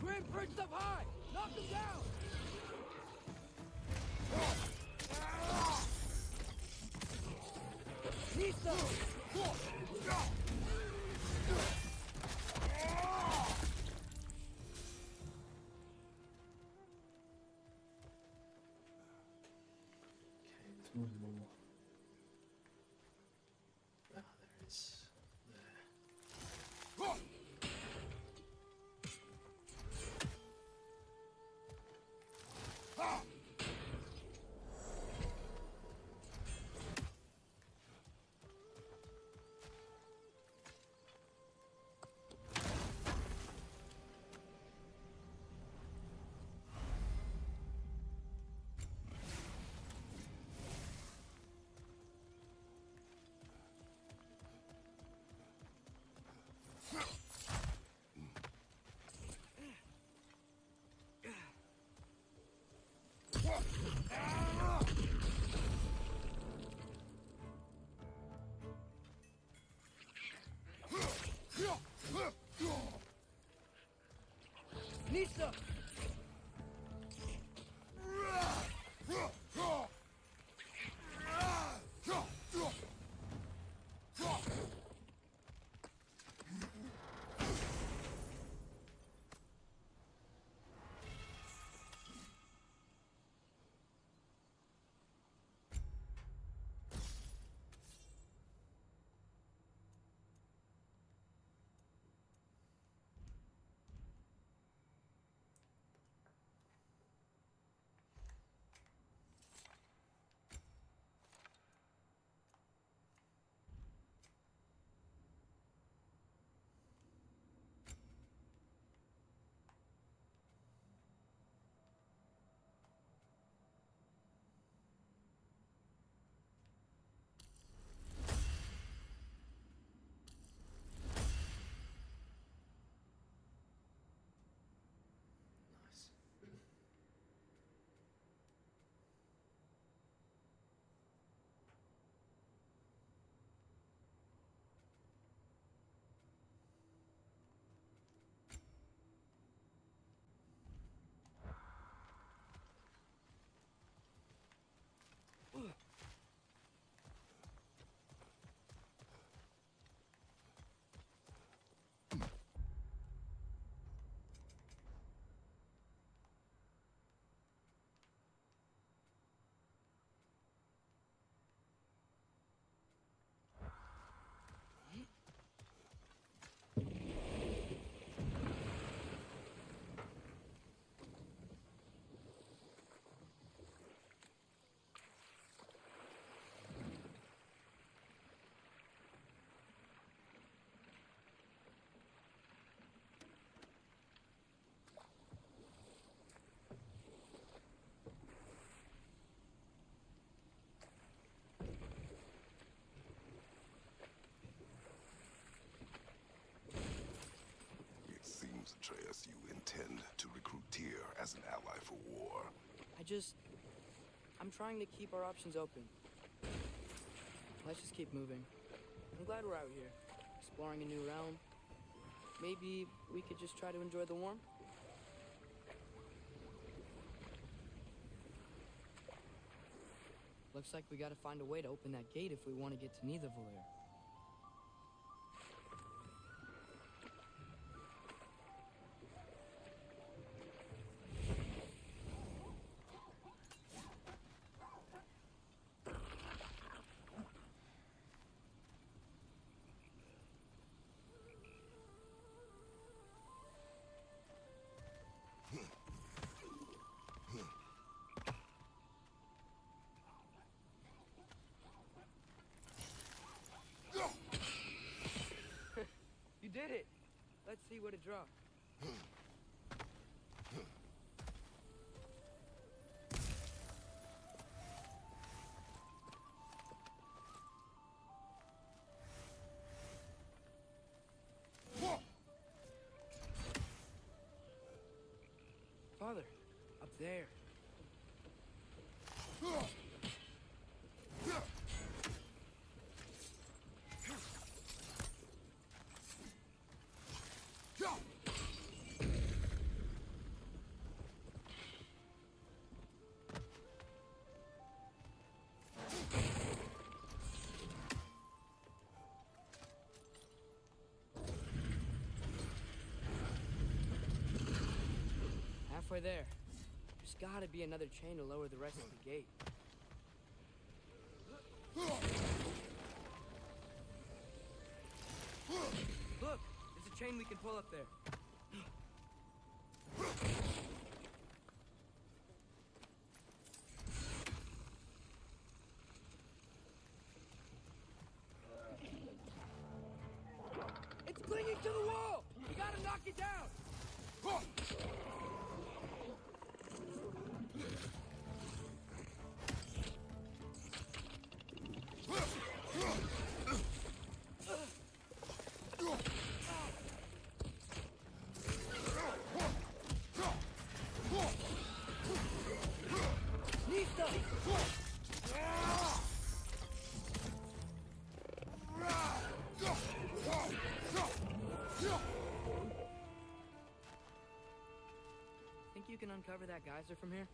Grim perched up high! Knock him down! There's one more. Ah, there is. There. Nisa! as an ally for war. I'm trying to keep our options open. Let's just keep moving. I'm glad we're out here, exploring a new realm. Maybe we could just try to enjoy the warmth? Looks like we gotta find a way to open that gate if we want to get to Nidavellir. You did it! Let's see what it dropped. Father, up there. Halfway there. There's gotta be another chain to lower the rest of the gate. Look! There's a chain we can pull up there. It's clinging to the wall! We gotta knock it down! Think you can uncover that geyser from here?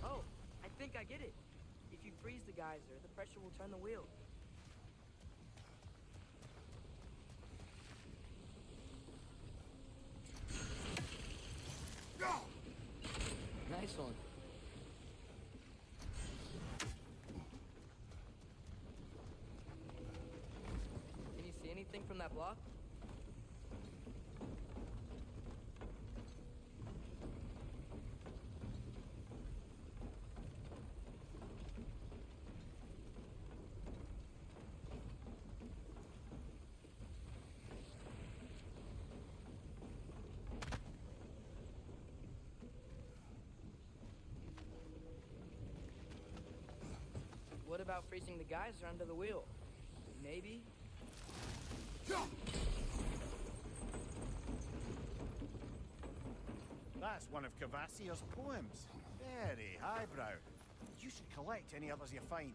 Oh, I think I get it. If you freeze the geyser, the pressure will turn the wheel. Nice one. Can you see anything from that block? What about freezing the geyser under the wheel? Maybe? That's one of Cavassier's poems. Very highbrow. You should collect any others you find.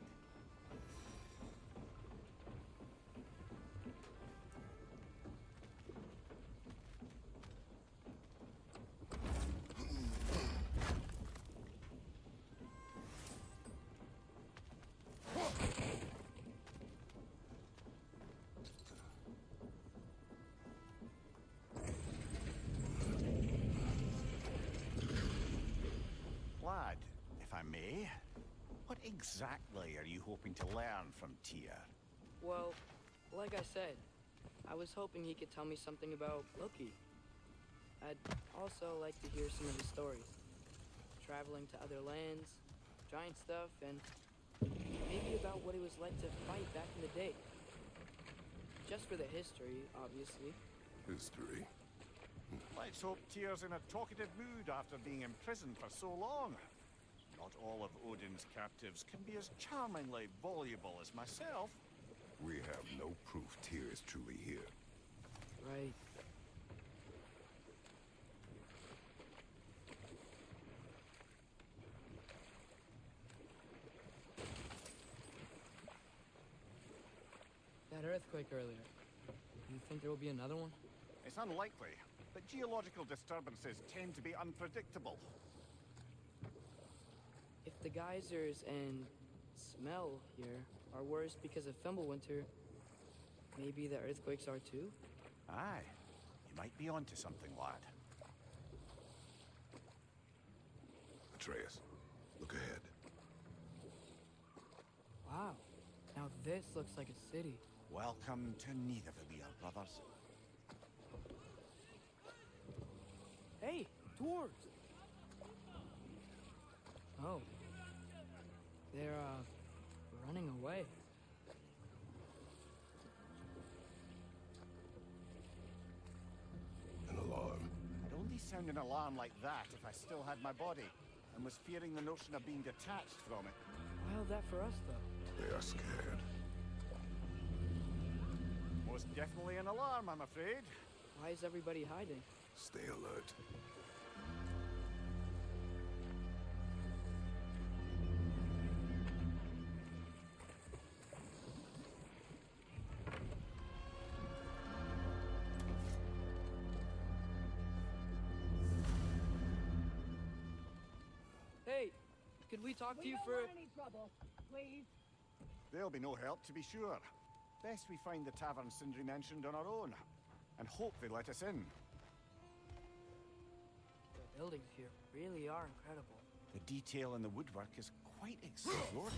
Lad, if I may, what exactly are you hoping to learn from Tyr? Well, like I said, I was hoping he could tell me something about Loki. I'd also like to hear some of the stories. Traveling to other lands, giant stuff, and maybe about what it was like to fight back in the day. Just for the history, obviously. History. Let's hope Tyr's in a talkative mood after being imprisoned for so long. Not all of Odin's captives can be as charmingly voluble as myself. We have no proof Tyr is truly here. Right. That earthquake earlier. Do you think there will be another one? It's unlikely, but geological disturbances tend to be unpredictable. If the geysers and smell here are worse because of Fimbulwinter, maybe the earthquakes are too? Aye, you might be onto something, lad. Atreus, look ahead. Wow. Now this looks like a city. Welcome to Nidavellir, brothers. Hey, dwarves! Oh. They're, running away. An alarm. I'd only sound an alarm like that if I still had my body, and was fearing the notion of being detached from it. Why that for us, though? They are scared. Most definitely an alarm, I'm afraid. Why is everybody hiding? Stay alert. Hey, could we talk to you for... any trouble, please. There'll be no help, to be sure. Best we find the tavern Sindri mentioned on our own, and hope they let us in. The buildings here really are incredible. The detail in the woodwork is quite extraordinary.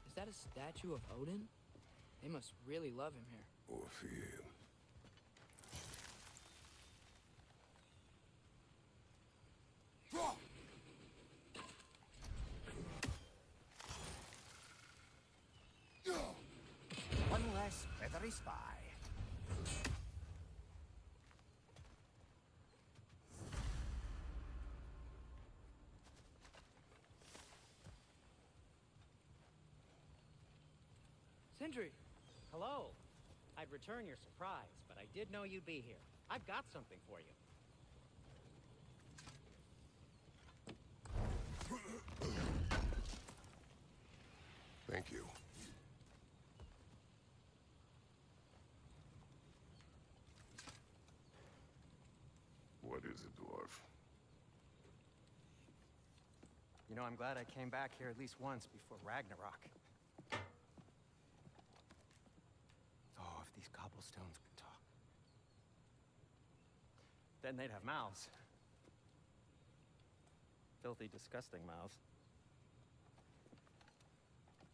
Is that a statue of Odin? They must really love him here. Or fear him. One less feathery spy. Sindri! Hello. I'd return your surprise, but I did know you'd be here. I've got something for you. Thank you. What is it, dwarf? You know, I'm glad I came back here at least once before Ragnarok. Oh, if these cobblestones could talk. Then they'd have mouths. Filthy, disgusting mouths.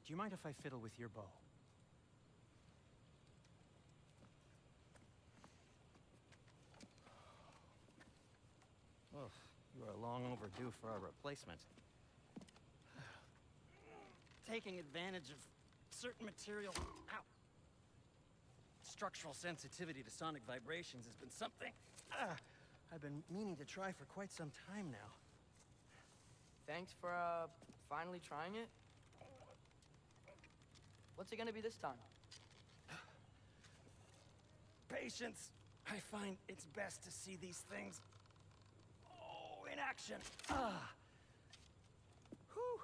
Do you mind if I fiddle with your bow? Oh, you are long overdue for a replacement. Taking advantage of certain material... Ow! Structural sensitivity to sonic vibrations has been something I've been meaning to try for quite some time now. Thanks for, finally trying it. What's it gonna be this time? Patience. I find it's best to see these things... Oh, in action. Ah. Whew.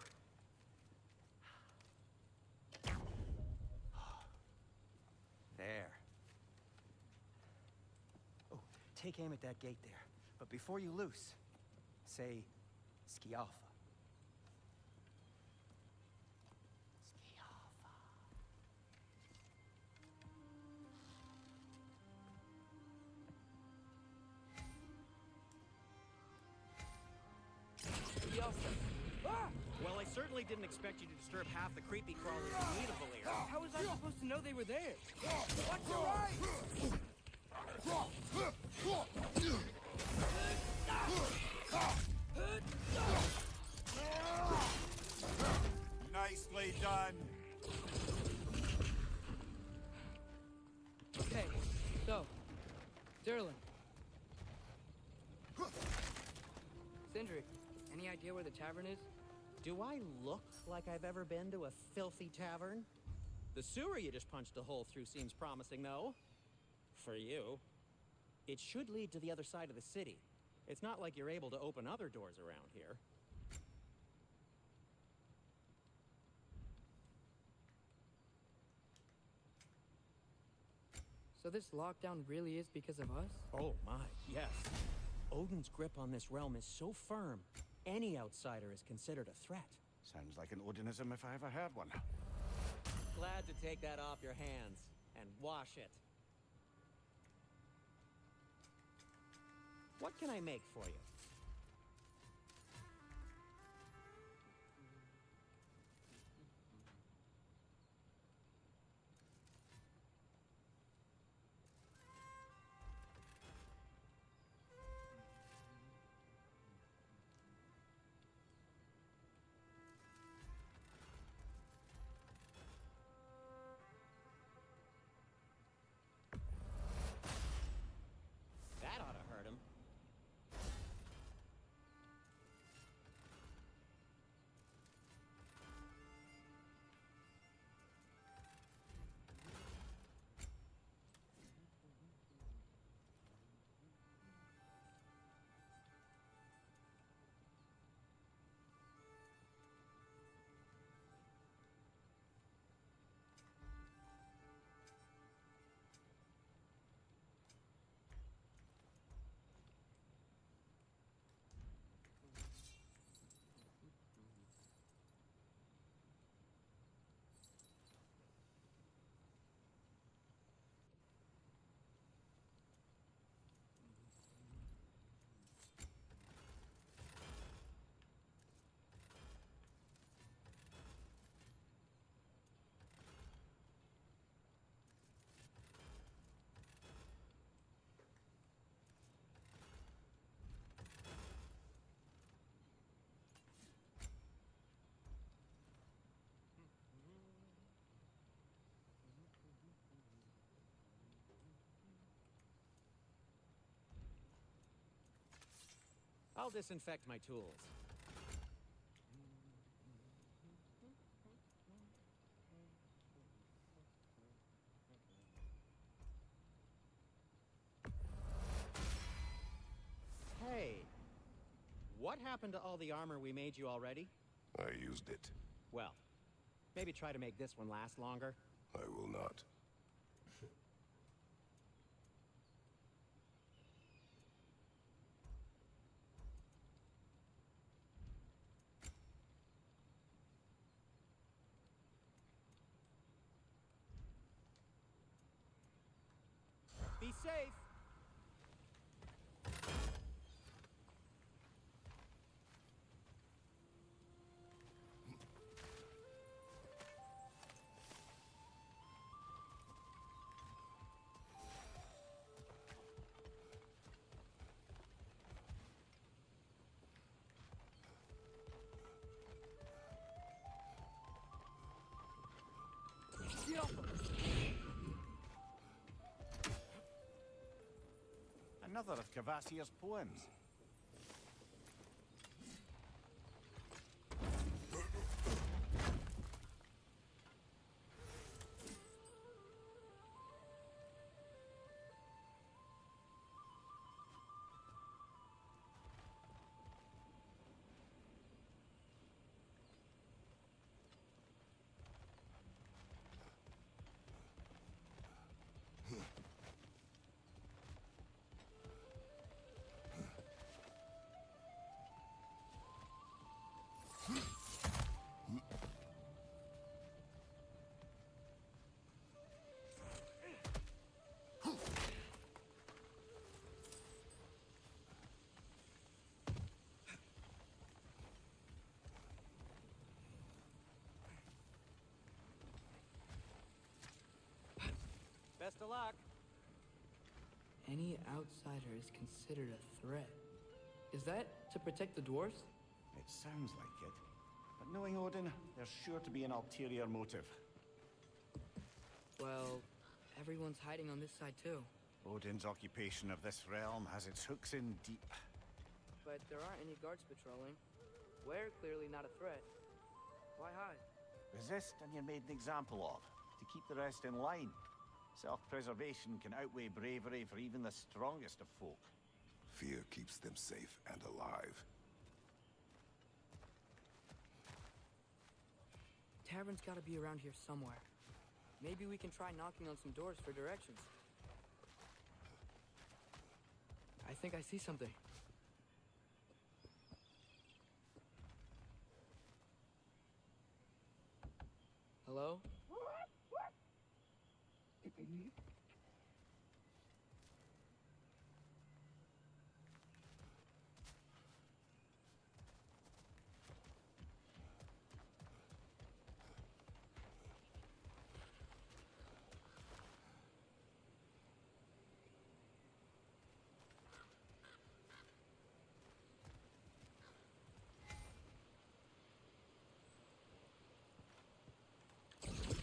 There. Oh, take aim at that gate there. But before you loose, say, Skialfa. Skialfa. Well, I certainly didn't expect you to disturb half the creepy crawlers who need a Valir. How was I supposed to know they were there? What's your right? Nicely done. Okay, so, Derlin. Sindri, any idea where the tavern is? Do I look like I've ever been to a filthy tavern? The sewer you just punched a hole through seems promising, though. For you. It should lead to the other side of the city. It's not like you're able to open other doors around here. So this lockdown really is because of us? Oh my, yes. Odin's grip on this realm is so firm, any outsider is considered a threat. Sounds like an Odinism if I ever heard one. Glad to take that off your hands and wash it. What can I make for you? That ought to hurt him. I'll disinfect my tools. Hey, what happened to all the armor we made you already? I used it. Well, maybe try to make this one last longer. I will not. Be safe! Another of Kvasir's poems. Best of luck. Any outsider is considered a threat. Is that to protect the dwarves? It sounds like it. But knowing Odin, there's sure to be an ulterior motive. Well, everyone's hiding on this side too. Odin's occupation of this realm has its hooks in deep. But there aren't any guards patrolling. We're clearly not a threat. Why hide? Resist and you're made an example of, to keep the rest in line. Self-preservation can outweigh bravery for even the strongest of folk. Fear keeps them safe and alive. Tavern's gotta be around here somewhere. Maybe we can try knocking on some doors for directions. I think I see something. Hello?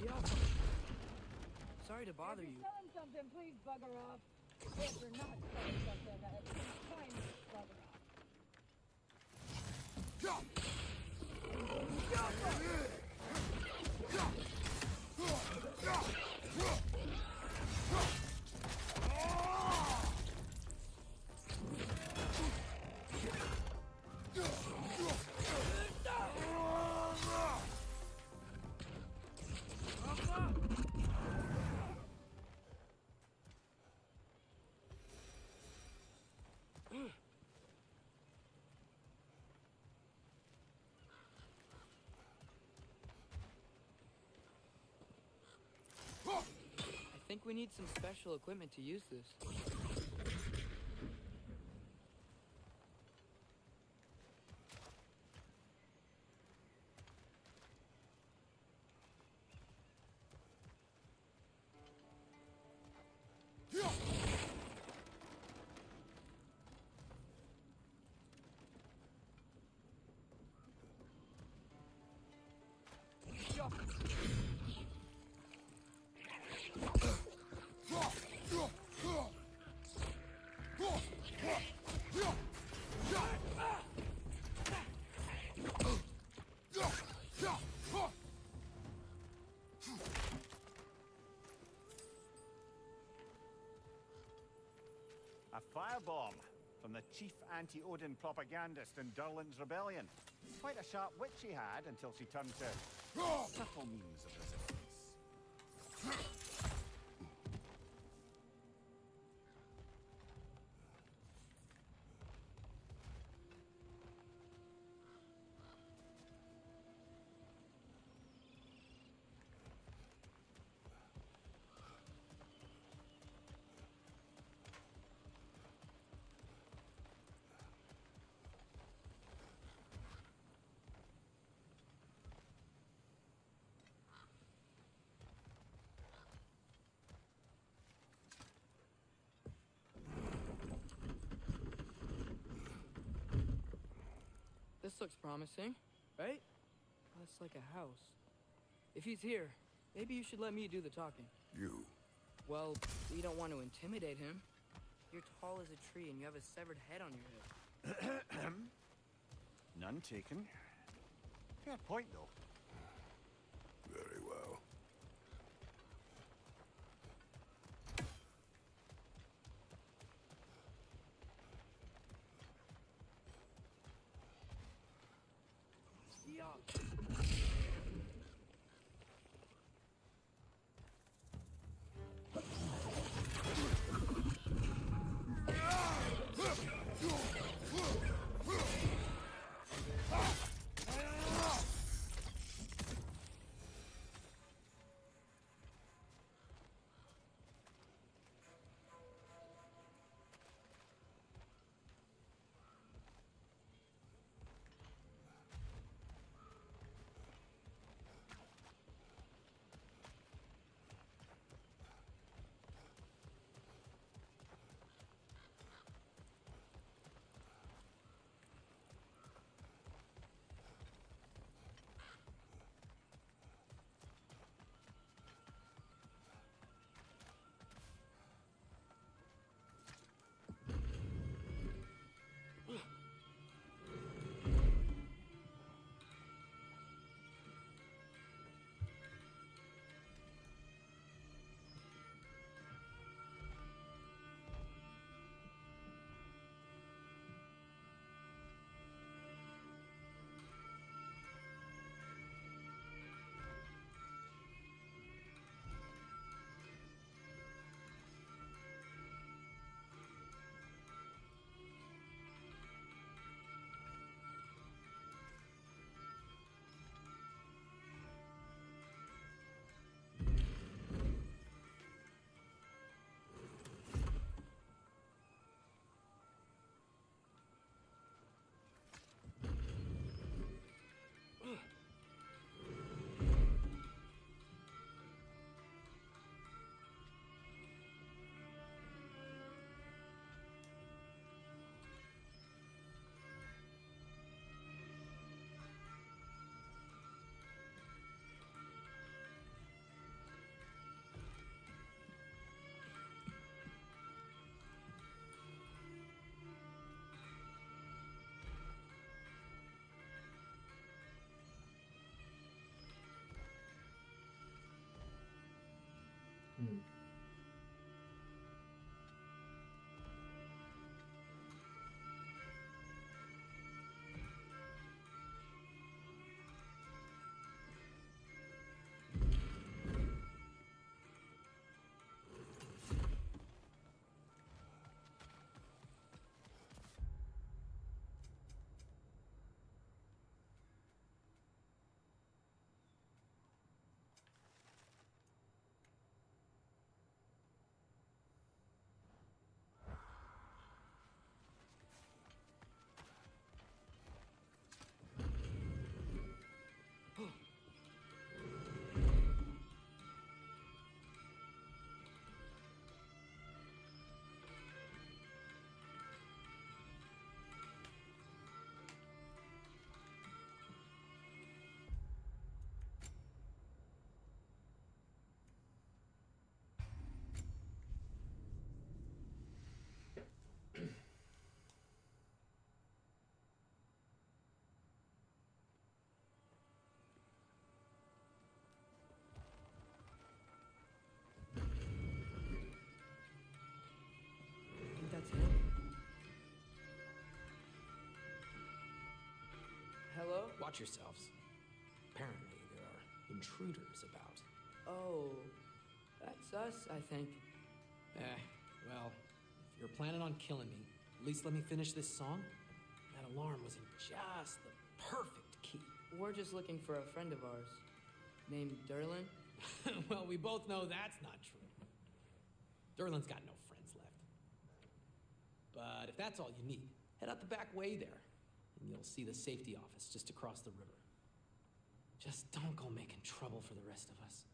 Yeah. Sorry to bother If you. you're selling something, please bugger off. If you're not selling something, please try and bugger off. I think we need some special equipment to use this. A firebomb from the chief anti-Odin propagandist in Durlin's rebellion. Quite a sharp wit she had until she turned to subtle means of resistance. This looks promising, right? That's like a house. If he's here, maybe you should let me do the talking. You. Well, we don't want to intimidate him. You're tall as a tree and you have a severed head on your head. None taken. Fair point, though. Very well. Watch yourselves. Apparently, there are intruders about. Oh, that's us, I think. Well, if you're planning on killing me, at least let me finish this song. That alarm was in just the perfect key. We're just looking for a friend of ours named Derlin. Well, we both know that's not true. Derlin's got no friends left. But if that's all you need, head out the back way there, and you'll see the safety office just across the river. Just don't go making trouble for the rest of us.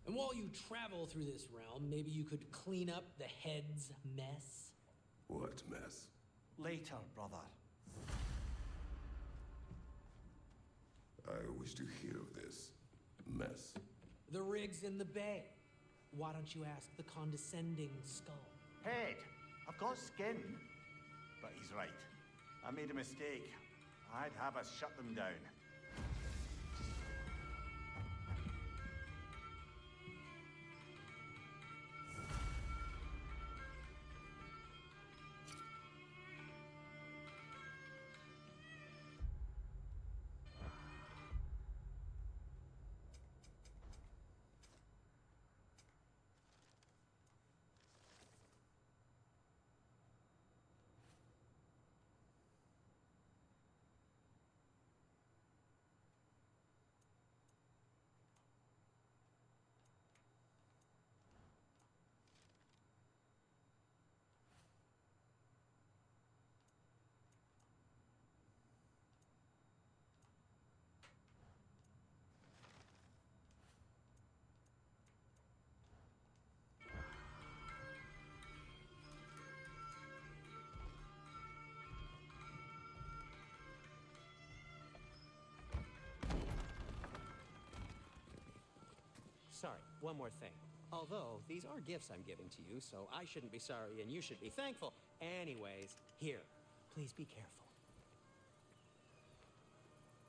And while you travel through this realm, maybe you could clean up the head's mess? What mess? Later, brother. I wish to hear of this mess. The rig's in the bay. Why don't you ask the condescending skull? Head, I've got skin. But he's right. I made a mistake. I'd have us shut them down. Sorry, one more thing. Although, these are gifts I'm giving to you, so I shouldn't be sorry and you should be thankful. Anyways, here, please be careful.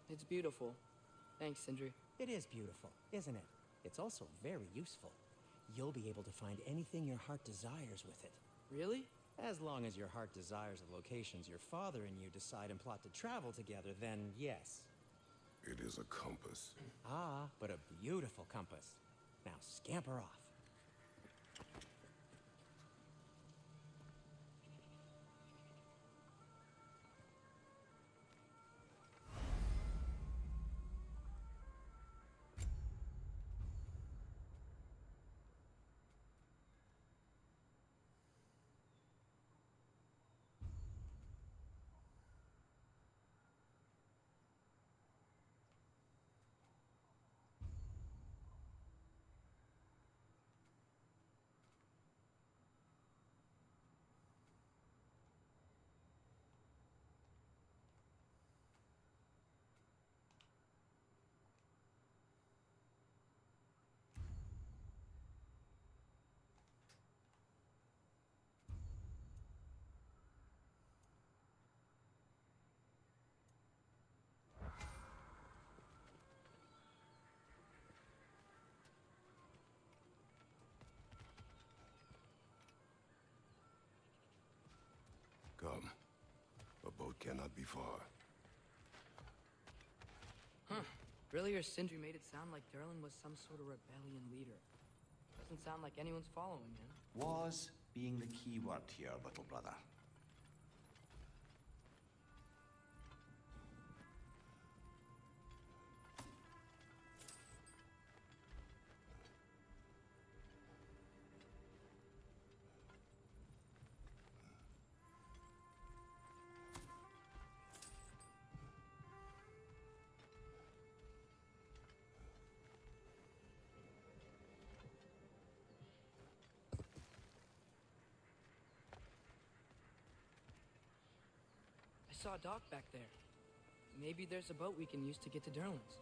It's beautiful. Thanks, Sindri. It is beautiful, isn't it? It's also very useful. You'll be able to find anything your heart desires with it. Really? As long as your heart desires the locations your father and you decide and plot to travel together, then yes. It is a compass. Ah, but a beautiful compass. Now scamper off. Come. A boat cannot be far. Huh. Earlier, Sindri made it sound like Derlin was some sort of rebellion leader. Doesn't sound like anyone's following him. Was being the key word here, little brother. I saw a dock back there. Maybe there's a boat we can use to get to Derlin's.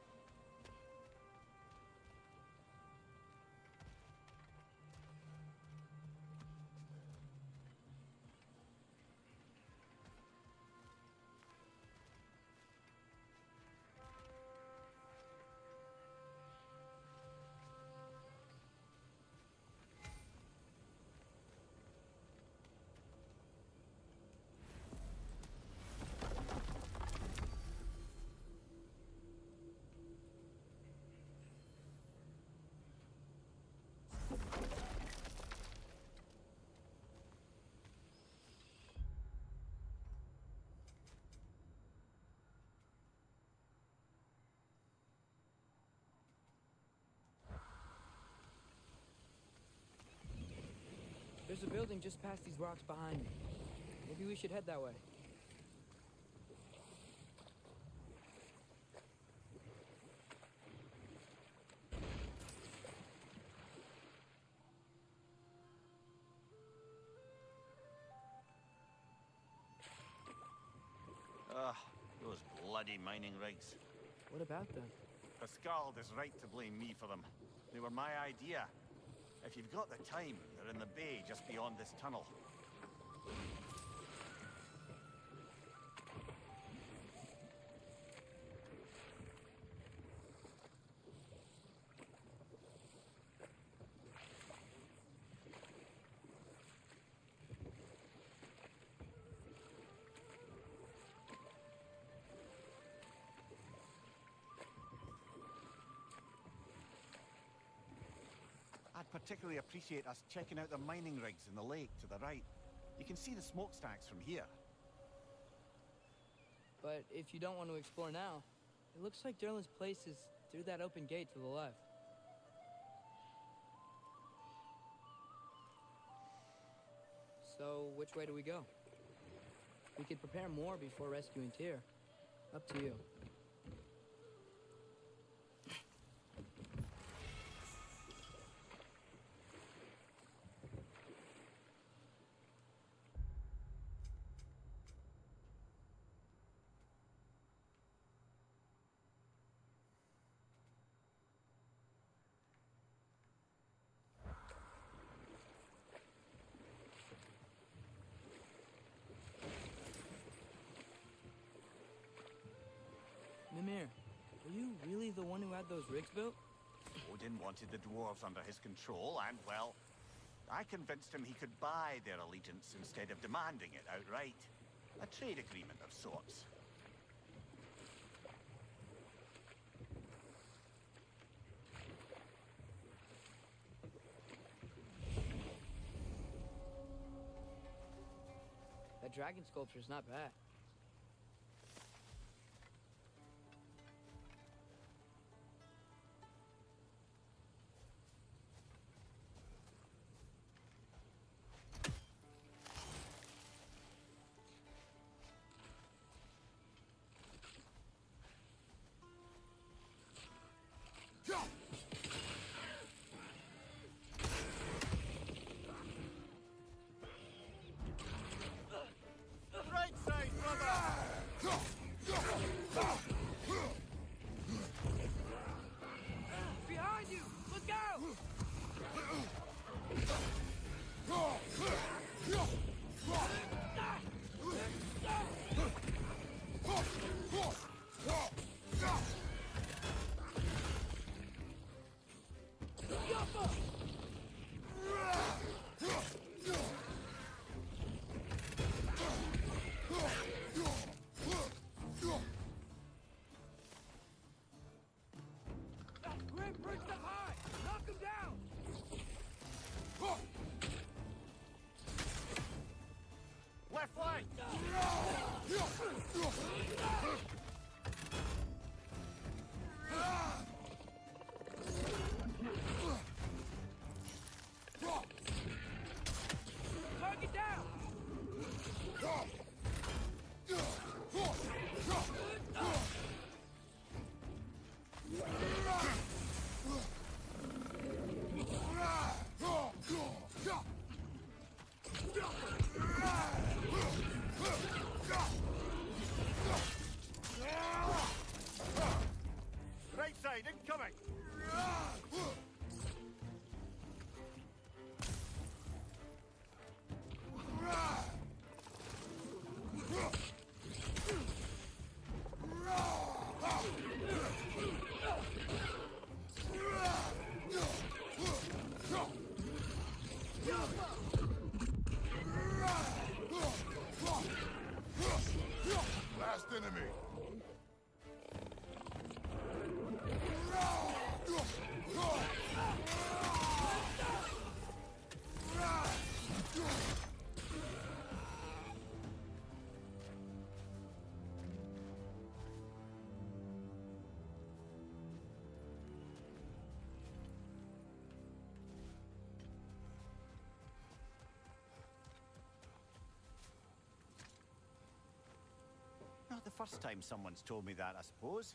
There's a building just past these rocks behind me. Maybe we should head that way. Ah, those bloody mining rigs. What about them? Pascal is right to blame me for them. They were my idea. If you've got the time, they're in the bay just beyond this tunnel. I'd particularly appreciate us checking out the mining rigs in the lake to the right. You can see the smokestacks from here. But if you don't want to explore now, it looks like Derlin's place is through that open gate to the left. So, which way do we go? We could prepare more before rescuing Tyr. Up to you. Mimir, were you really the one who had those rigs built? Odin wanted the dwarves under his control, and, well, I convinced him he could buy their allegiance instead of demanding it outright. A trade agreement of sorts. That dragon sculpture's not bad. Right side, brother! Behind you! Look out! Grim, bring stuff high! Knock him down! Left flank! Target down! Right side, incoming! Last enemy. first time someone's told me that, I suppose.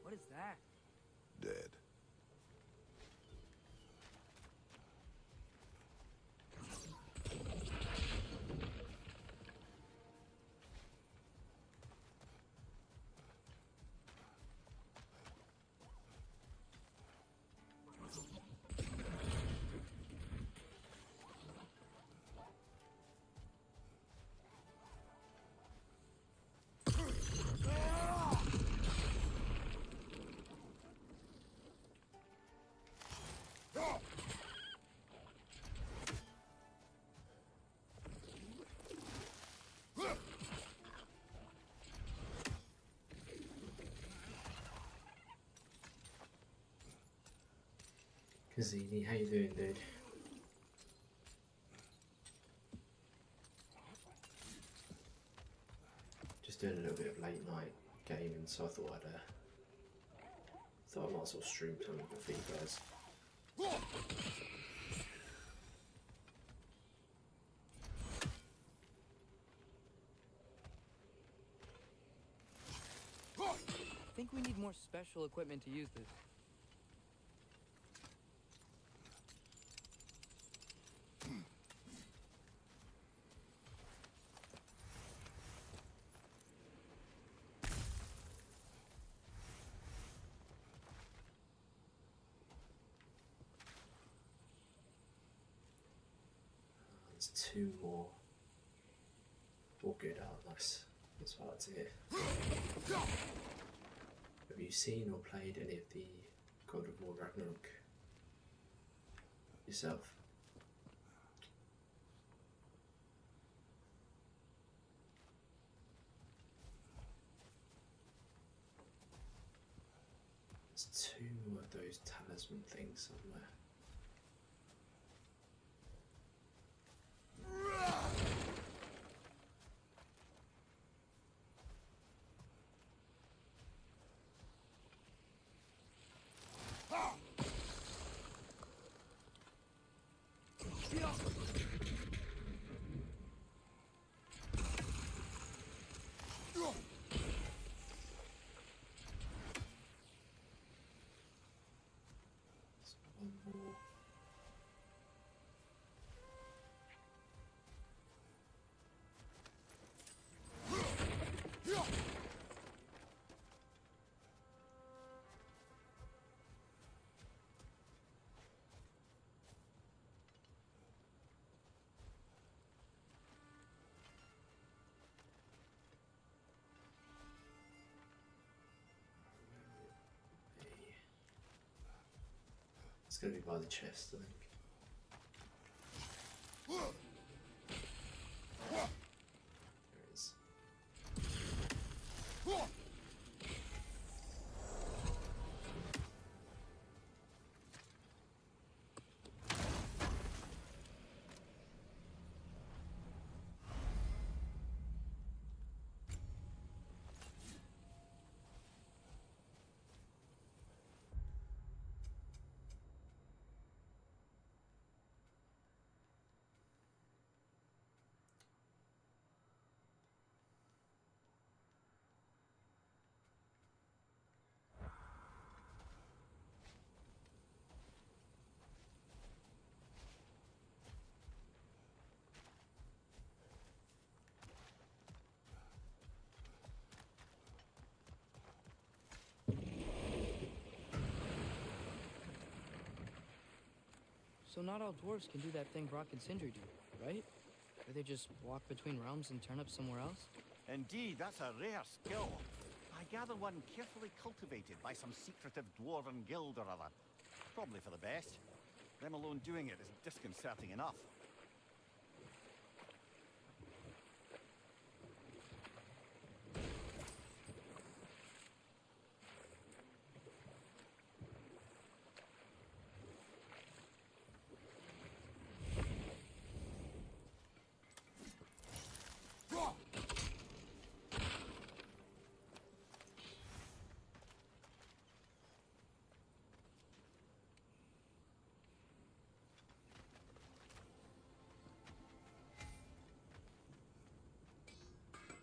What is that? Dead. Kazini, how you doing, dude? Just doing a little bit of late night gaming, so I thought I might as well stream something for you guys. I think we need more special equipment to use this. There's 2 more. All good, nice. That's what I like to hear. Have you seen or played any of the God of War Ragnarok yourself? There's 2 more of those talisman things somewhere. One more. It's going to be by the chest, I think. There it is. So not all dwarves can do that thing Brock and Sindri do, right? Where they just walk between realms and turn up somewhere else? Indeed, that's a rare skill. I gather one carefully cultivated by some secretive dwarven guild or other. Probably for the best. Them alone doing it is disconcerting enough.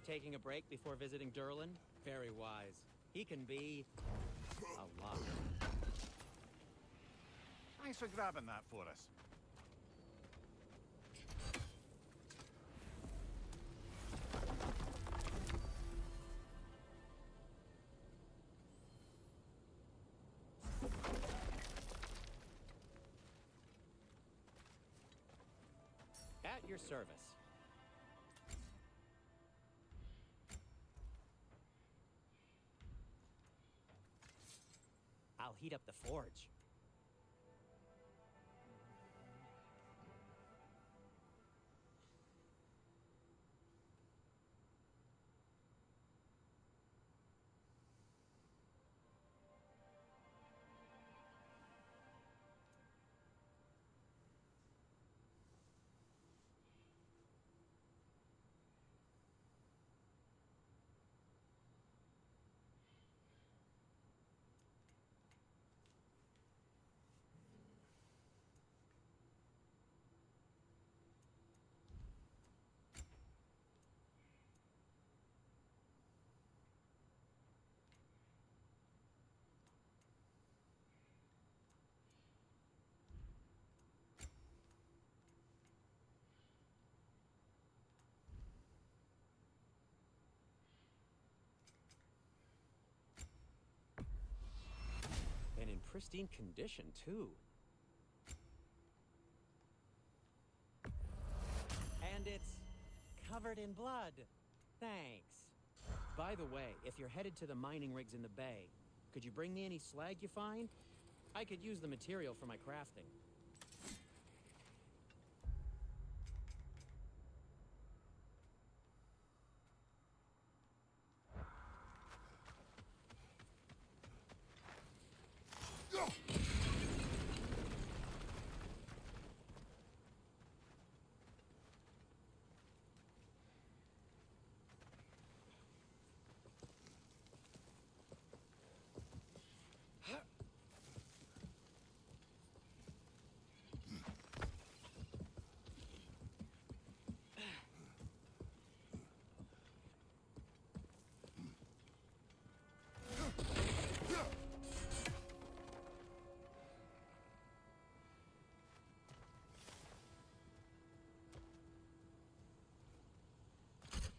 Taking a break before visiting Durlin? Very wise. He can be a lot. Thanks for grabbing that for us. At your service. I'll heat up the forge. And in pristine condition, too. And it's covered in blood. Thanks. By the way, if you're headed to the mining rigs in the bay, could you bring me any slag you find? I could use the material for my crafting.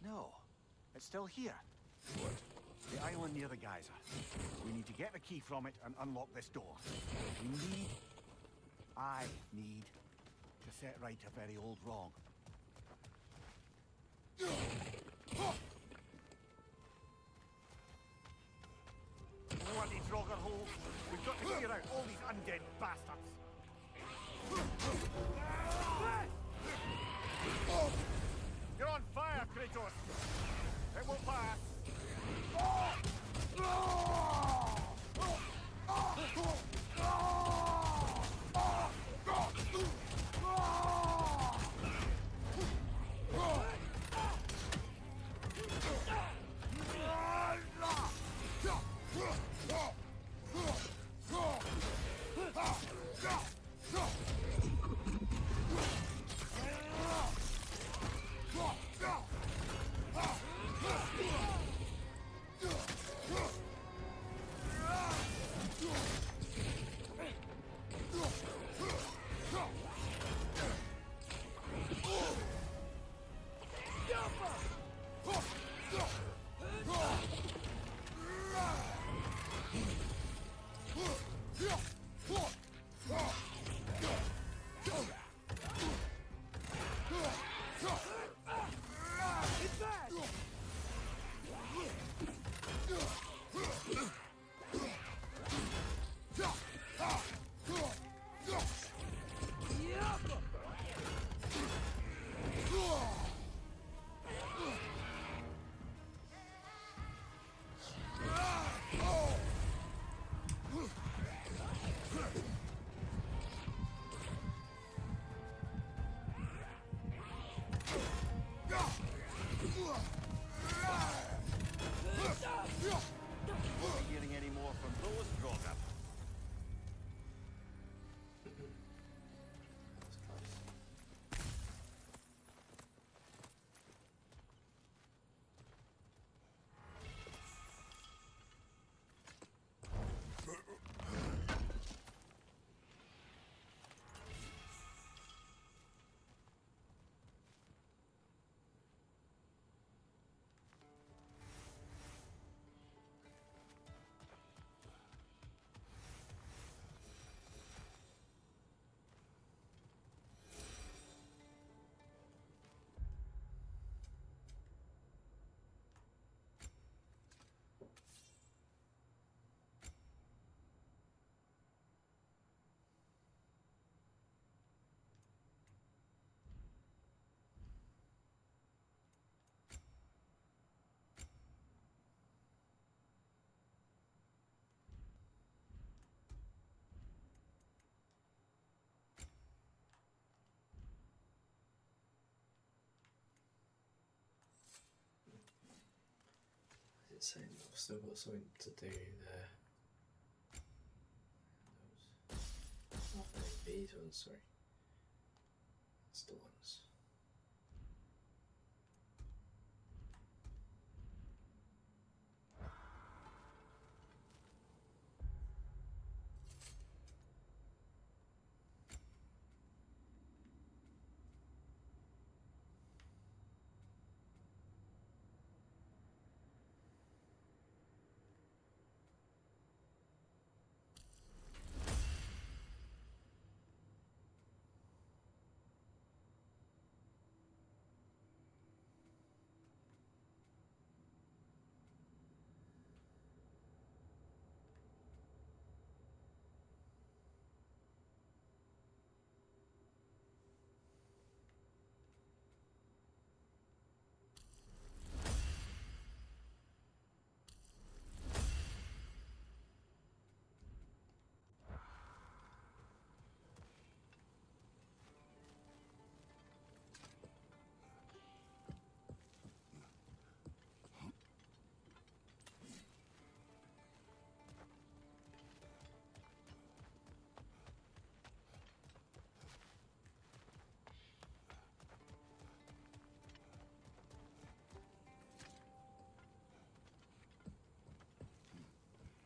No, it's still here. What? The island near the geyser. We need to get the key from it and unlock this door. I need to set right a very old wrong. Bloody Draugr hole! We've got to clear out all these undead bastards! You're on fire, Kratos! It will pass! Won't be hearing any more from those Grogger. That's close. It's saying I've still got something to do there. Not these ones, sorry. It's the ones.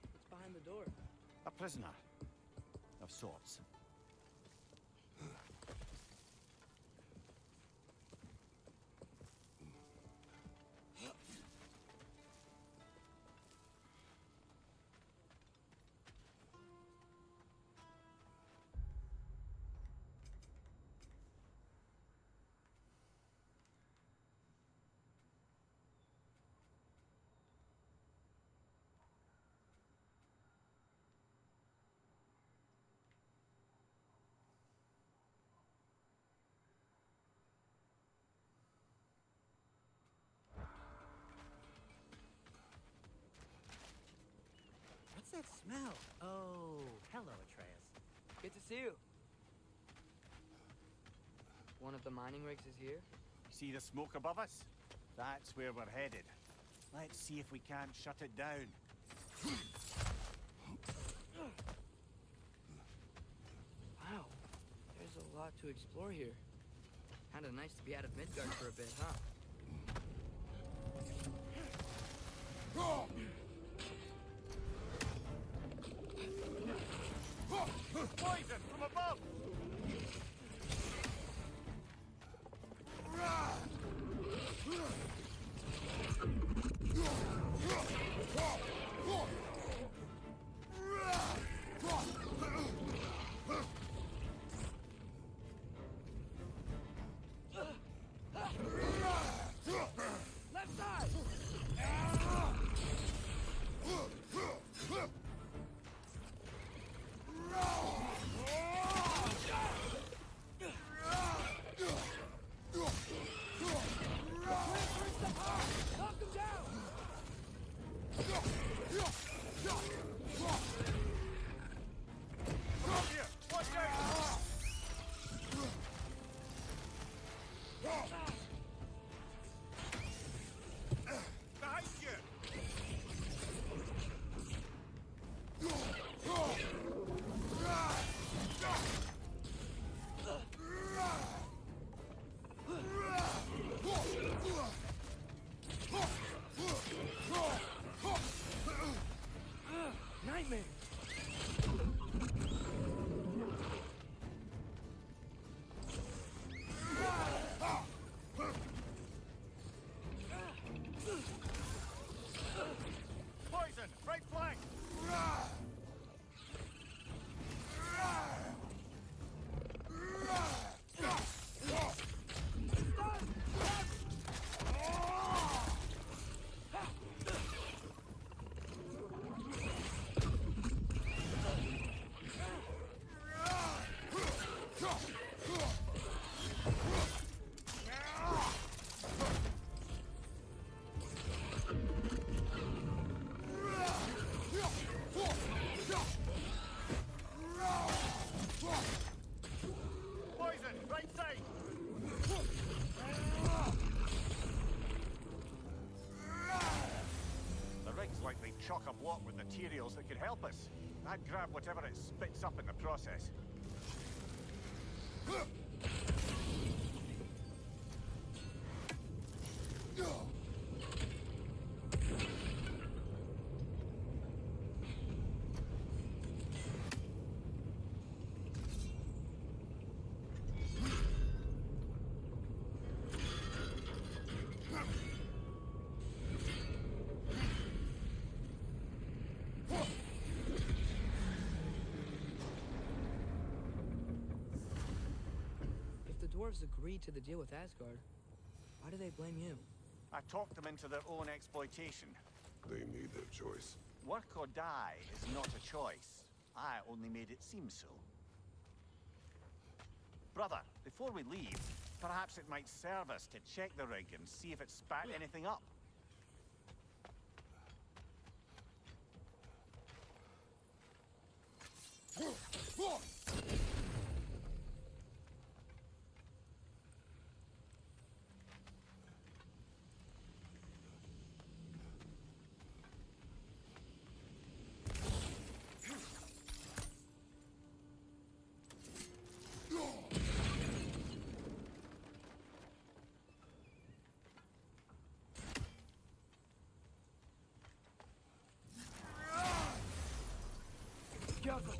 What's behind the door? A prisoner. Of sorts. What's that smell? Oh, hello, Atreus. Good to see you. One of the mining rigs is here. See the smoke above us? That's where we're headed. Let's see if we can't shut it down. Wow, there's a lot to explore here. Kinda nice to be out of Midgard for a bit, huh? Poison from above! Left side! Knock him down! Come on here! Watch out! Behind you! nightmare. Poison! Right flank! Poison! Right side! The rig's likely chock-a-block with materials that could help us. I'd grab whatever it spits up in the process. If the dwarves agreed to the deal with Asgard, why do they blame you? I talked them into their own exploitation. They made their choice. Work or die is not a choice. I only made it seem so. Brother, before we leave, perhaps it might serve us to check the rig and see if it spat anything up. Careful.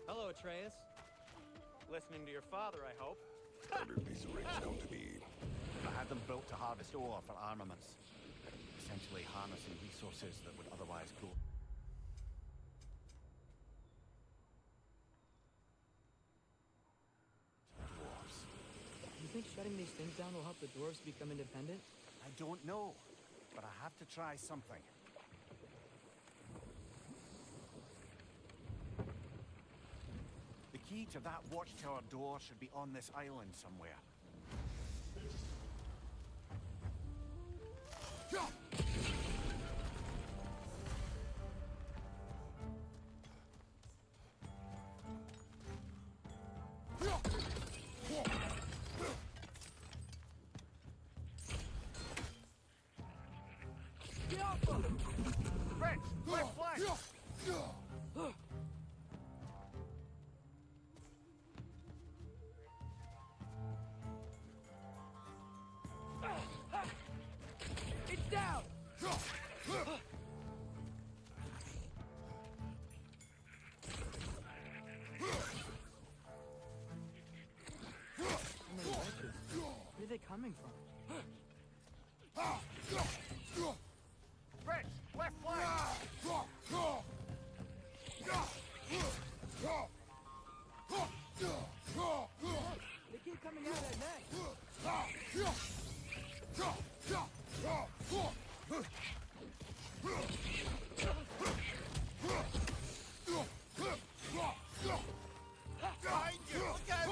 Hello, Atreus. Listening to your father, I hope. How did these rigs come to be? I had them built to harvest ore for armaments. Essentially harnessing resources that would otherwise go... dwarves. You think shutting these things down will help the dwarves become independent? I don't know, but I have to try something. The key to that watchtower door should be on this island somewhere. Red, left flank! coming from? Rich, left flank! They keep coming out at neck. Behind you! Look out!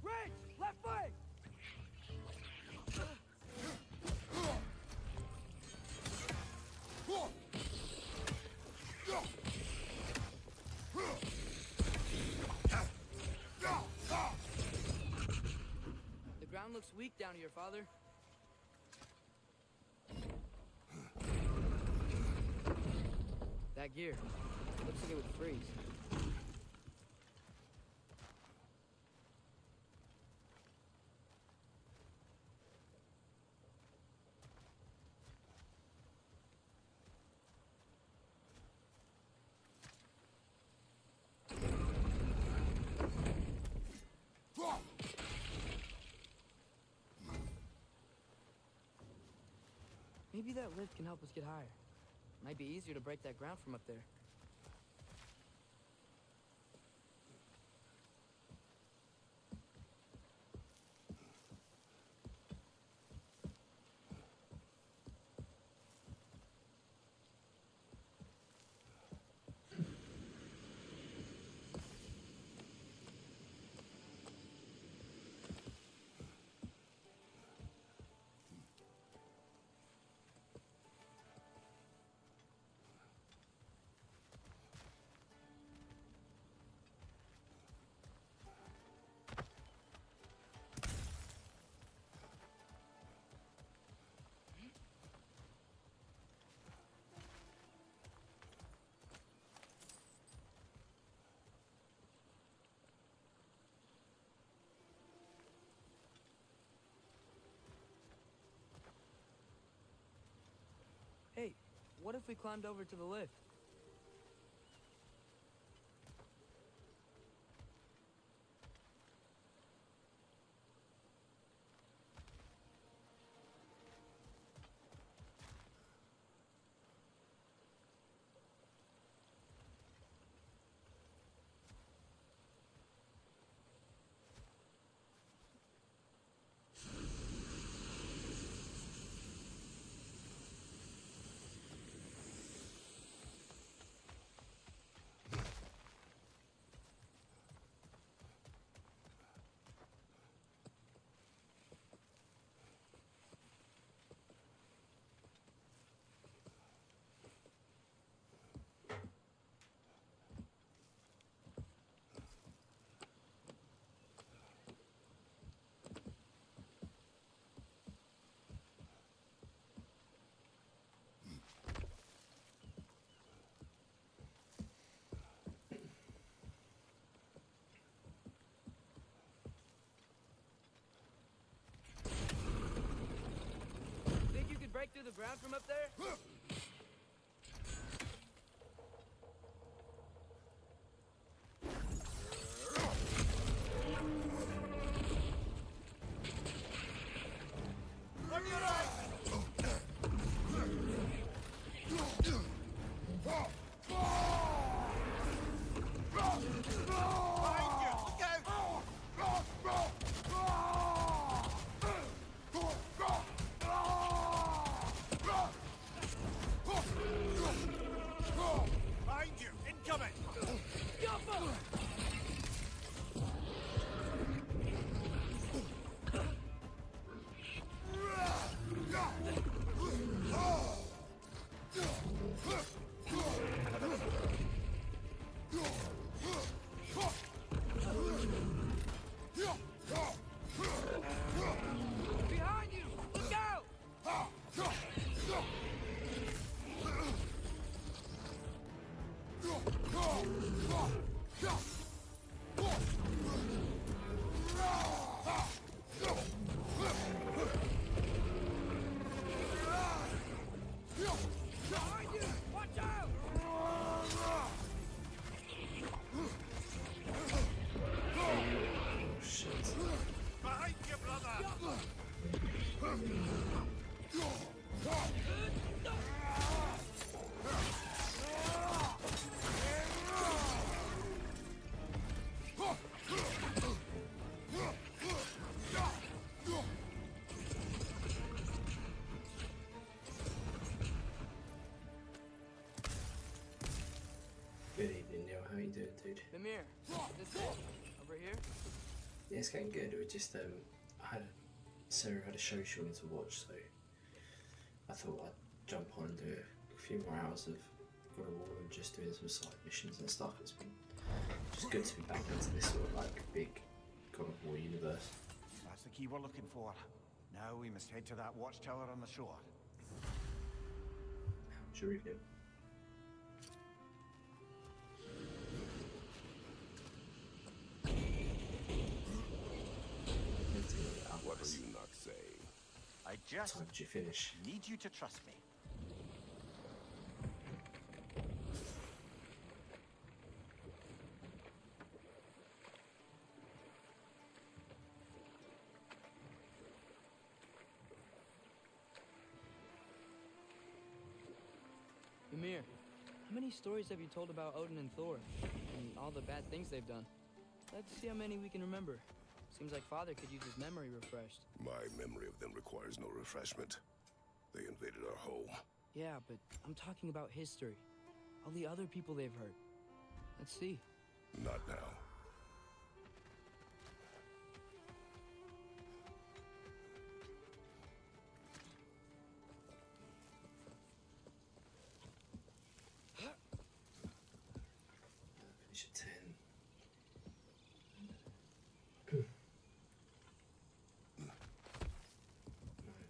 Rich! Left flank! The ground looks weak down here, Father. That gear. Looks like it would freeze. Maybe that lift can help us get higher. Might be easier to break that ground from up there. Hey, what if we climbed over to the lift? Think you could break through the ground from up there? On your right! Behind you! Look out! Good evening, Neil. How you doing, dude? Mimir, is this it? Over here? Yeah, it's getting good. We just I had Sarah had a show she wanted to watch, so I thought I'd jump on and do a few more hours of God of War and just doing some side missions and stuff. It's been just good to be back into this sort of like big God of War universe. That's the key we're looking for. Now we must head to that watchtower on the shore. How was your evening? What are you not saying? I just Time did you finish? need you to trust me. Mimir, how many stories have you told about Odin and Thor? And all the bad things they've done? Let's see how many we can remember. Seems like Father could use his memory refreshed. My memory of them requires no refreshment. They invaded our home. Yeah, but I'm talking about history. All the other people they've hurt. Let's see. Not now. Finish at 10.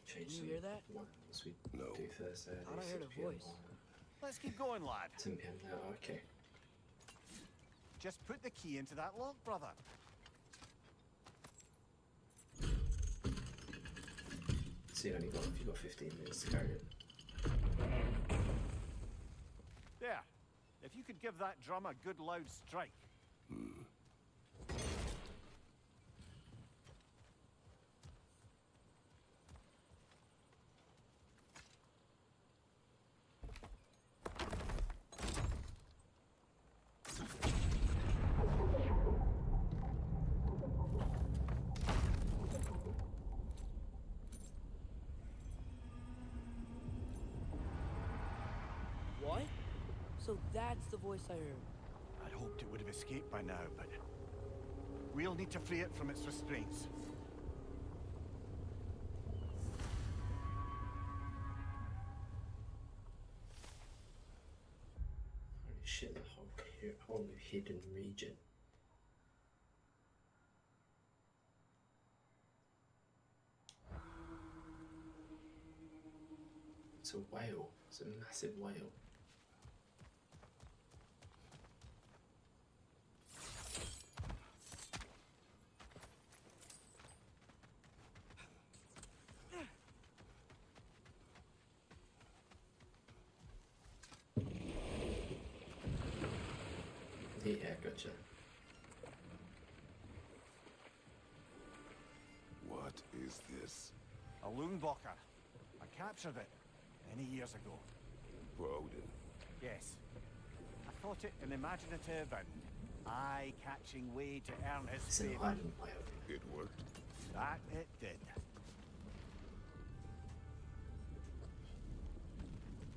Change Can you hear that? What else we No. do Thursday? Thought I heard a 6 PM voice. or Let's keep going, lad. 10 PM now. Okay. Just put the key into that lock, brother. So you've got 15 minutes to carry it. There. If you could give that drum a good loud strike. What? So that's the voice I heard. I'd hoped it would have escaped by now, but we'll need to free it from its restraints. Holy shit, the whole new hidden region. It's a whale. It's a massive whale. Yeah, gotcha. What is this? A Loonbocker. I captured it many years ago. For Odin. Yes. I thought it an imaginative and eye-catching way to earn his It's an favour. island whale. It worked. That it did.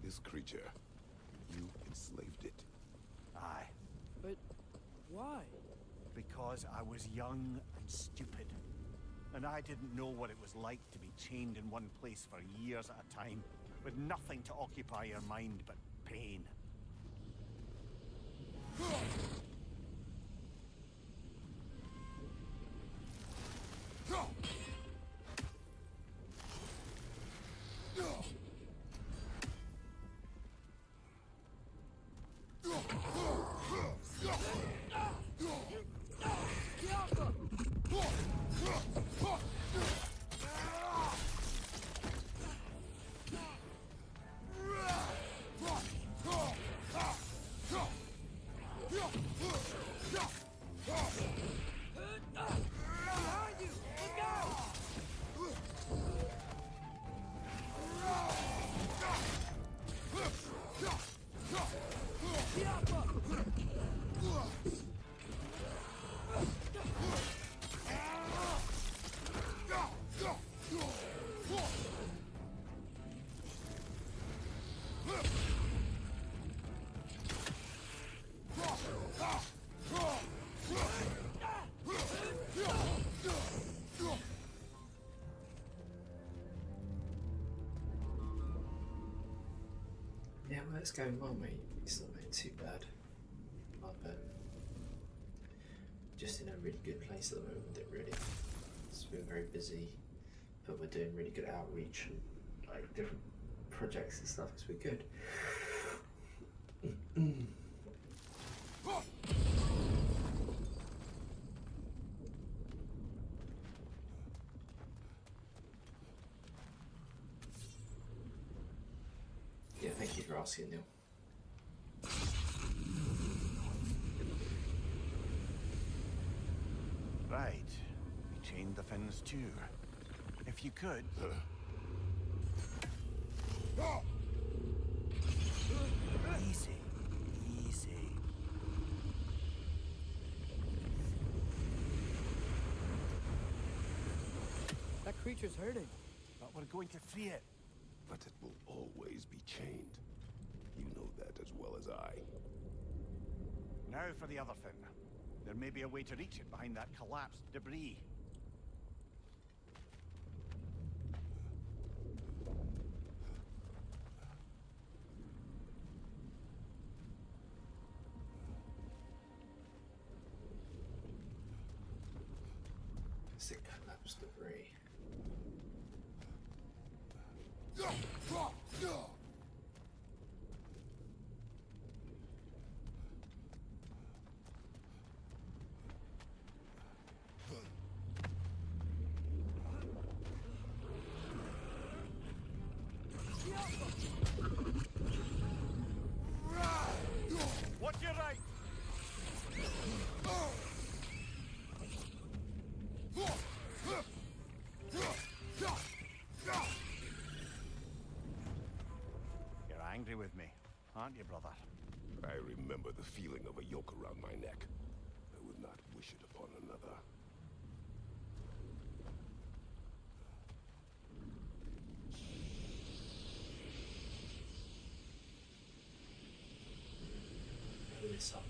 This creature, you enslaved it. Aye. But why? Because I was young and stupid. And I didn't know what it was like to be chained in one place for years at a time, with nothing to occupy your mind but pain. Behind you! Look out! Yeah, well, it's going well, mate. It's not going too bad. I'm just in a really good place at the moment with it, really. It's been very busy, but we're doing really good outreach and like different projects and stuff, so we're good. Yeah, thank you for asking, Neil. Right. We chained the fins too. If you could. Easy. Easy. That creature's hurting. But we're going to free it. But it will always be chained. You know that as well as I. Now for the other fin. There may be a way to reach it behind that collapsed debris. It's the collapsed debris. Watch your right! You're angry with me, aren't you, brother? I remember the feeling of a yoke around my neck. I would not wish it upon another. Pull this up.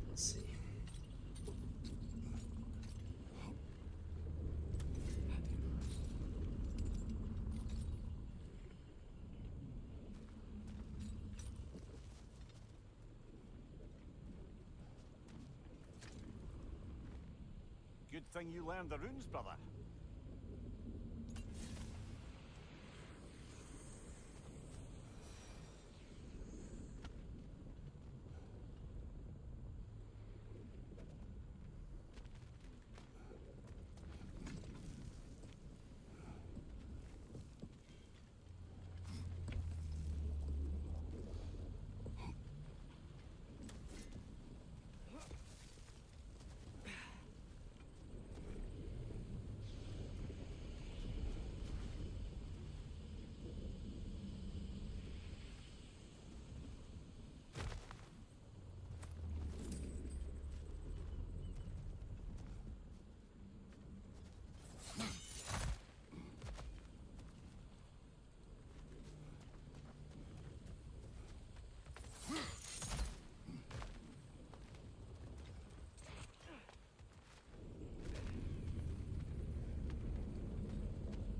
Let's see. Good thing you learned the runes, brother.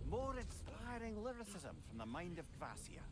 More inspiring lyricism from the mind of Gracia.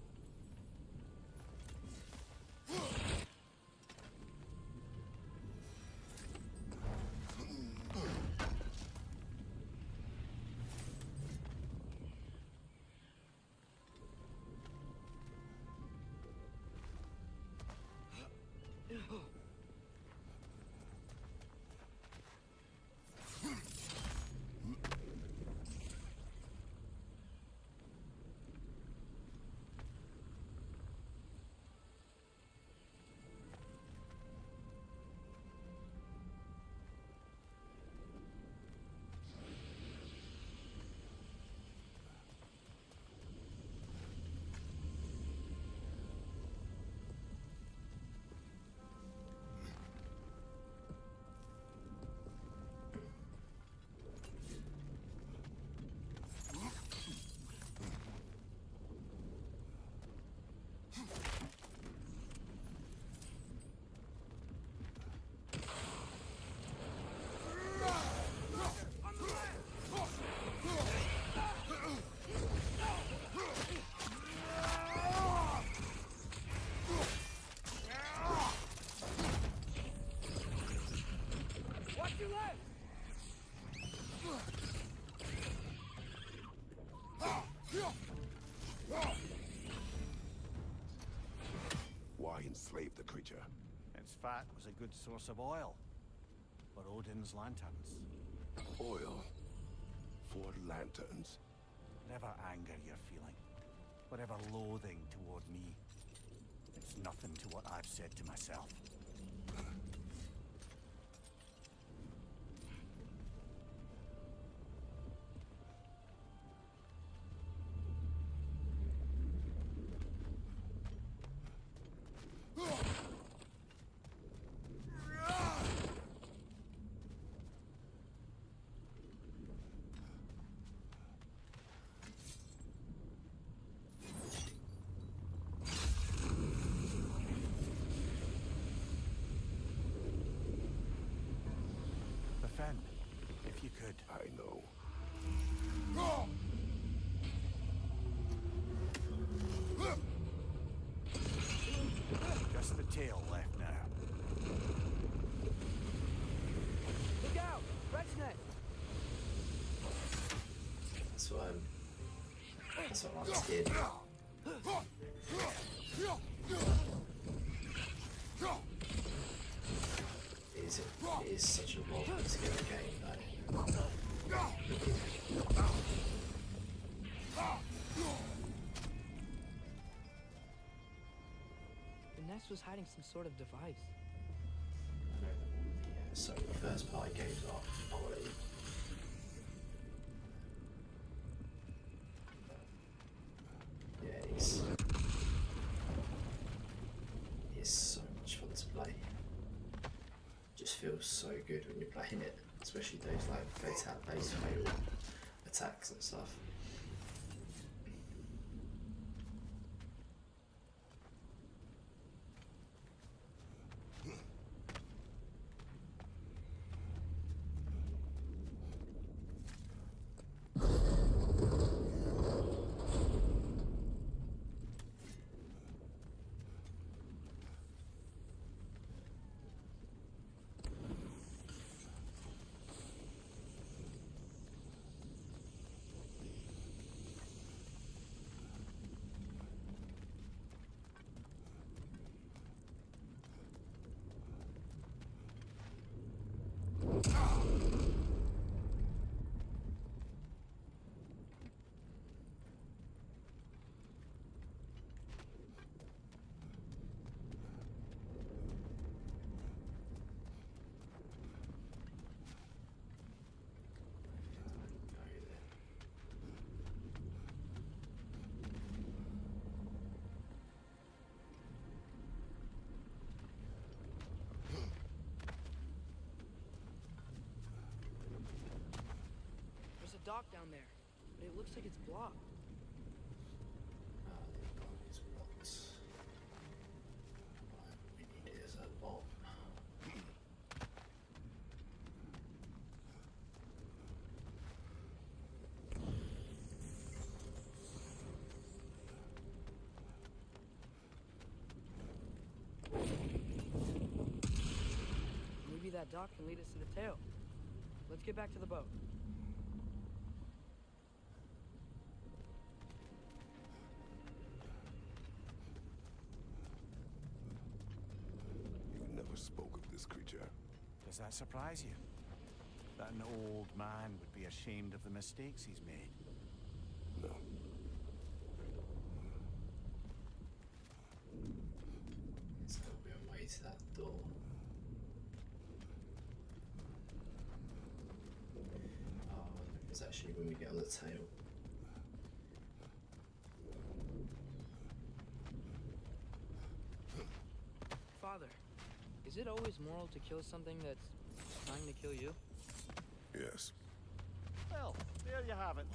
fat was a good source of oil for Odin's lanterns. Oil for lanterns. Whatever anger you're feeling, whatever loathing toward me, it's nothing to what I've said to myself. Defend, if you could. I know. Just the tail left now. Look out! Red's neck! That's what I'm scared. It is such a wild to get a game though. The nest was hiding some sort of device. I know that all the Sony first party games are quality. Yeah, it's so much fun to play. Just feels so good when you're playing it, especially those like fatal attacks and stuff. There's a dock down there, but it looks like it's blocked. The dock is blocked. What we need is a bomb. Maybe that dock can lead us to the tail. Let's get back to the boat. You never spoke of this creature. Does that surprise you? That an old man would be ashamed of the mistakes he's made? No. There's got to be a way to that door. It's actually when we get on the tail. Father, is it always moral to kill something that's trying to kill you? Yes. Well, there you have it.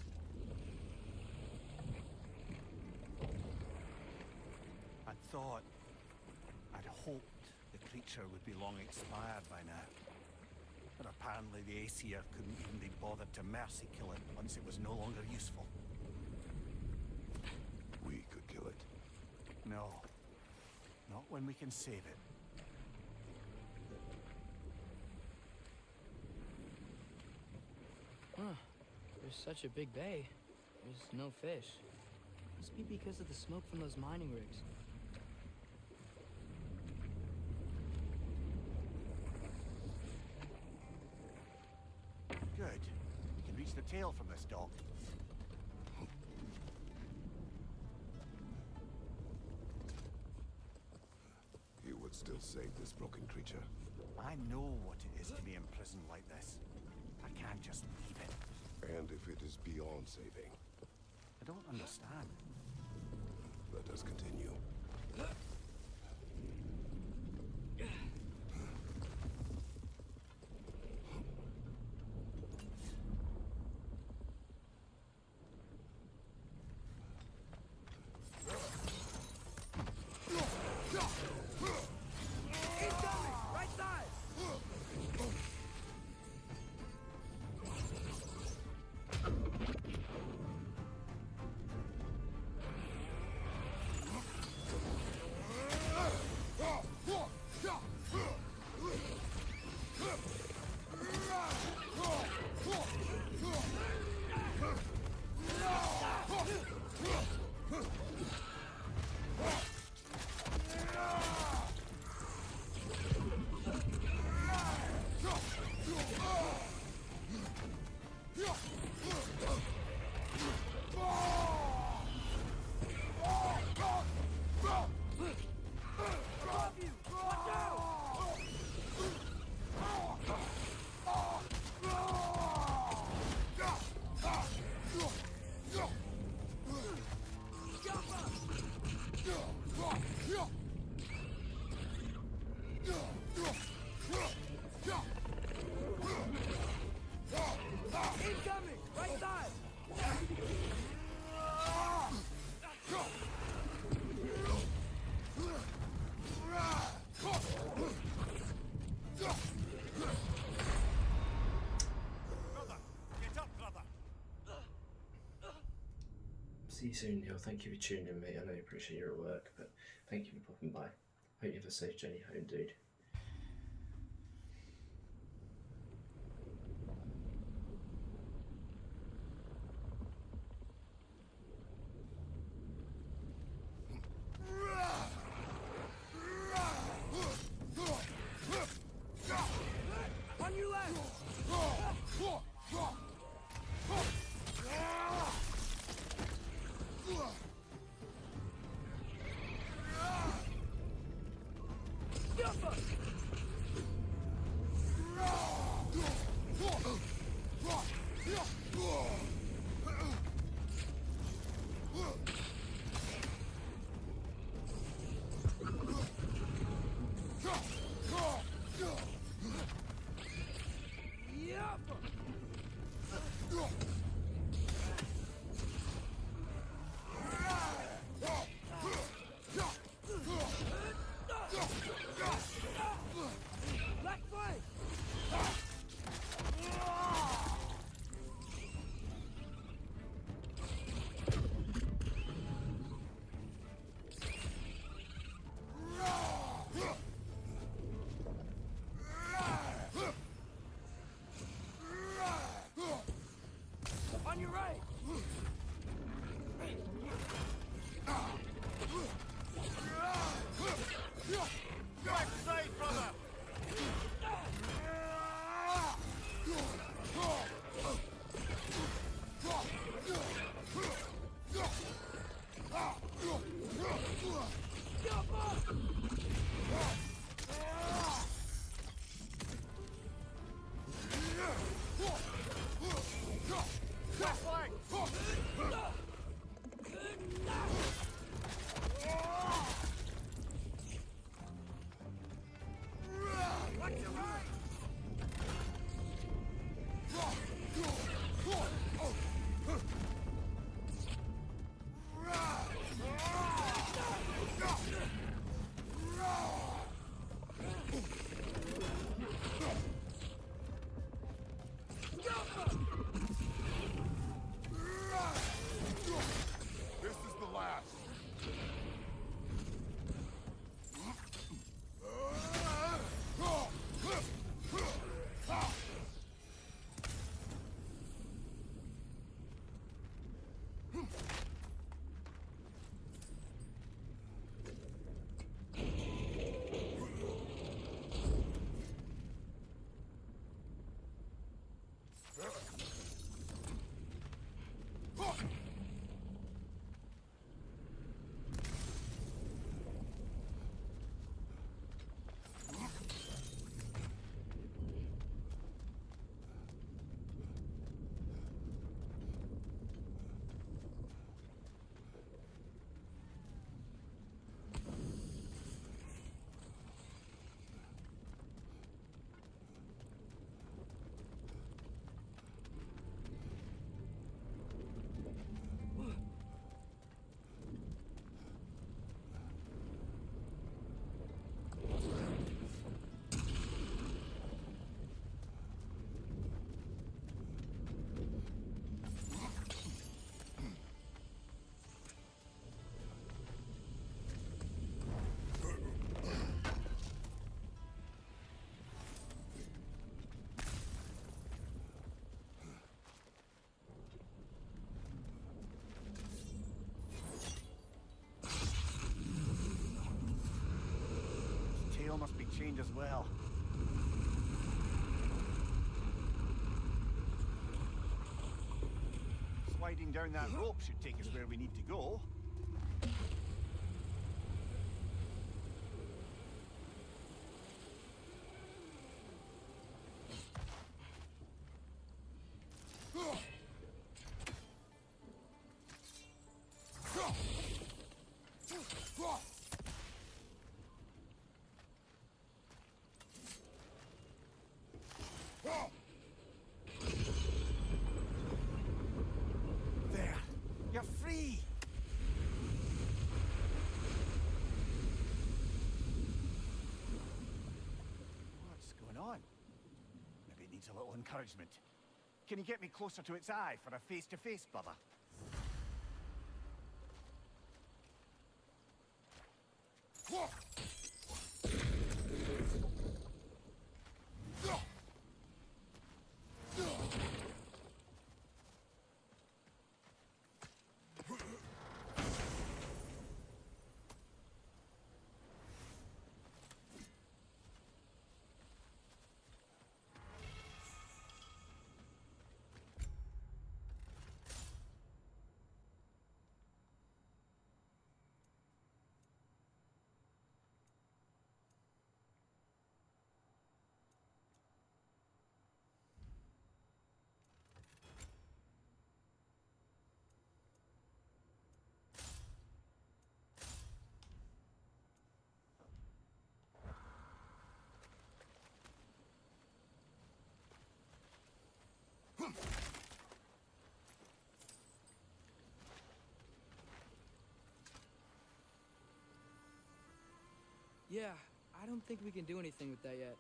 I'd thought, I'd hoped the creature would be long expired by now. But apparently the Aesir couldn't even be bothered to mercy kill it once it was no longer useful. We could kill it. No. Not when we can save it. Huh. There's such a big bay. There's no fish. Must be because of the smoke from those mining rigs. the tail from this dock. You would still save this broken creature. I know what it is to be imprisoned like this. I can't just leave it. And if it is beyond saving, I don't understand. let us continue. See you soon, Neil. Thank you for tuning in, mate. I know you appreciate your work, but thank you for popping by. Hope you have a safe journey home, dude. On your left! Jump up! Gabriel must be chained as well. Sliding down that rope should take us where we need to go. There! You're free! What's going on? Maybe it needs a little encouragement. Can you get me closer to its eye for a face-to-face, brother? Yeah, I don't think we can do anything with that yet.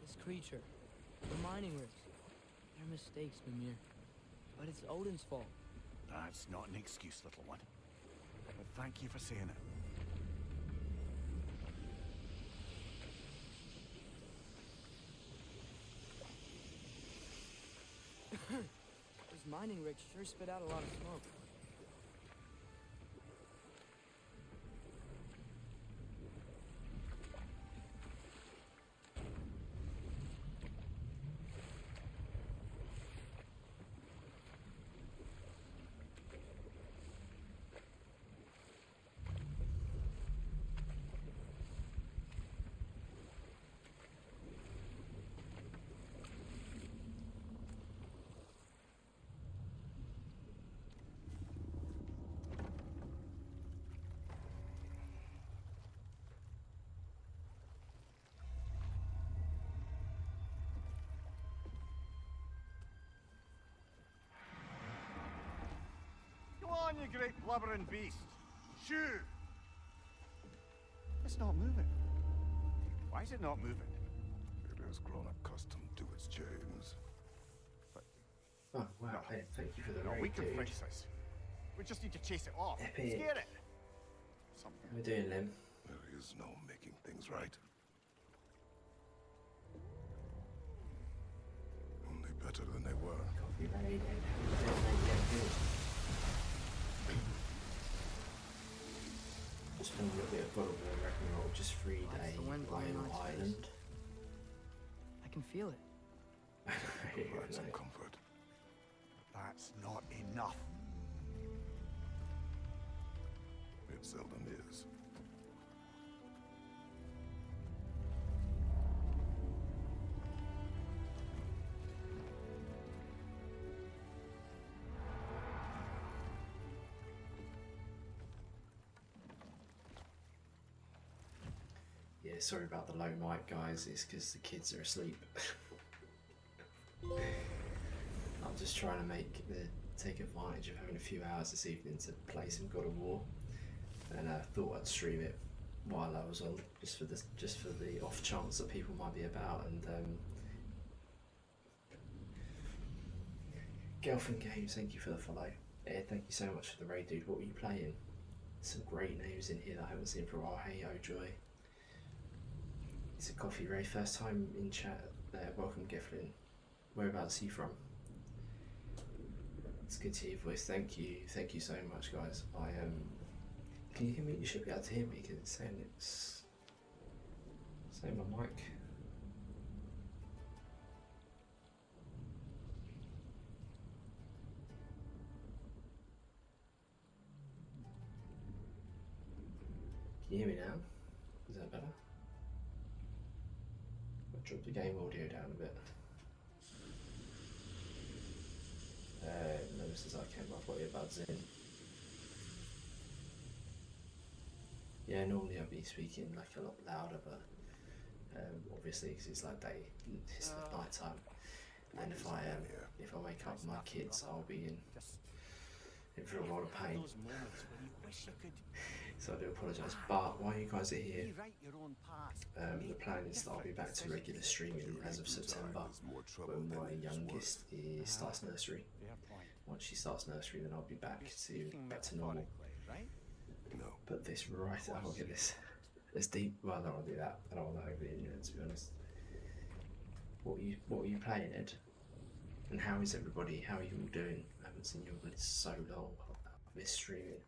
This creature, the mining rigs, they're mistakes, Mimir. But it's Odin's fault. That's not an excuse, little one. But thank you for saying it. Those mining rigs sure spit out a lot of smoke. Come on, you great blubbering beast! Shoo! It's not moving. Why is it not moving? It has grown accustomed to its chains. Oh wow! No. Hey, thank you for the No, raid, we can dude. fix this. We just need to chase it off. Epic. Scare it! Something. How we doing, Lim? There is no making things right. Only better than they were. Copy raid. How we doing, mate? Yeah, good. Just been a little bit of God of War Ragnarok. Just freed Why is a the wind blowing on lionel its face? island. I can feel it. Provide some comfort. That's not enough. It seldom is. Yeah, sorry about the low mic, guys. It's because the kids are asleep. I'm just trying to take advantage of having a few hours this evening to play some God of War, and I thought I'd stream it while I was on, just for the off chance that people might be about. And Gelfin Games, thank you for the follow. Ed, thank you so much for the raid, dude. What were you playing? Some great names in here that I haven't seen for a while. Hey, Joy. It's a coffee, Ray. First time in chat. Welcome, Gifflin. Whereabouts are you from? It's good to hear your voice. Thank you so much, guys. Can you hear me? You should be able to hear me because it's saying my mic. Can you hear me now? Is that better? I'll drop the game audio down a bit. Notice as I came up, what earbuds in. Yeah, normally I'd be speaking like a lot louder, but obviously because it's like it's night time, and if I wake up my kids, I'll be in for a lot of pain. So I do apologise. But while you guys are here, the plan is that I'll be back to regular streaming as of September, when my youngest starts nursery. Once she starts nursery, then I'll be back to normal. But this right, I'll get this. It's deep. Well, I don't want to do that. I don't want to overly into it, to be honest. What were you playing, Ed? And how is everybody? How are you all doing? I haven't seen you all in so long. I've missed streaming.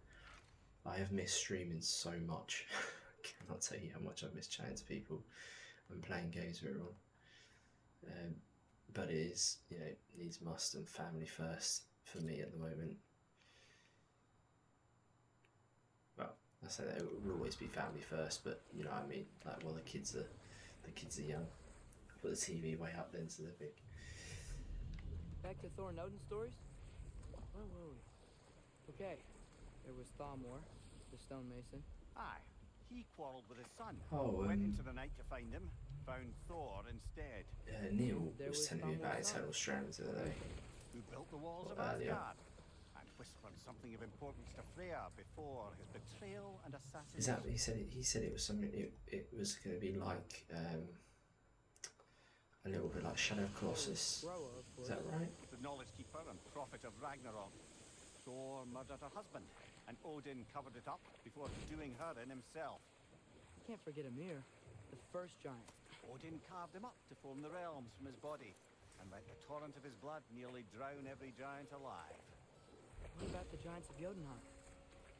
I have missed streaming so much. I cannot tell you how much I've missed chatting to people and playing games with everyone. But it is, needs must and family first for me at the moment. Well, I say that it will always be family first, but you know what I mean. Like, well, the kids are young. Put the TV way up then, so they're big. Back to Thor and Odin stories? Where were we? Okay, there was Thamor, the stonemason. Aye, he quarrelled with his son. Oh, went into the night to find him, found Thor instead. Neil There was was telling me about Thamor's Eternal Strands the other day. Who built the walls of Earlier. Asgard and whispered something of importance to Freya before his betrayal and assassination. Is that what he said? He said it was something. It was going to be like a little bit like Shadow Colossus. Is that right? The knowledge keeper and prophet of Ragnarok. Thor murdered her husband, and Odin covered it up before doing her in himself. Can't forget Ymir, the first giant. Odin carved him up to form the realms from his body, and let the torrent of his blood nearly drown every giant alive. What about the giants of Jotunheim?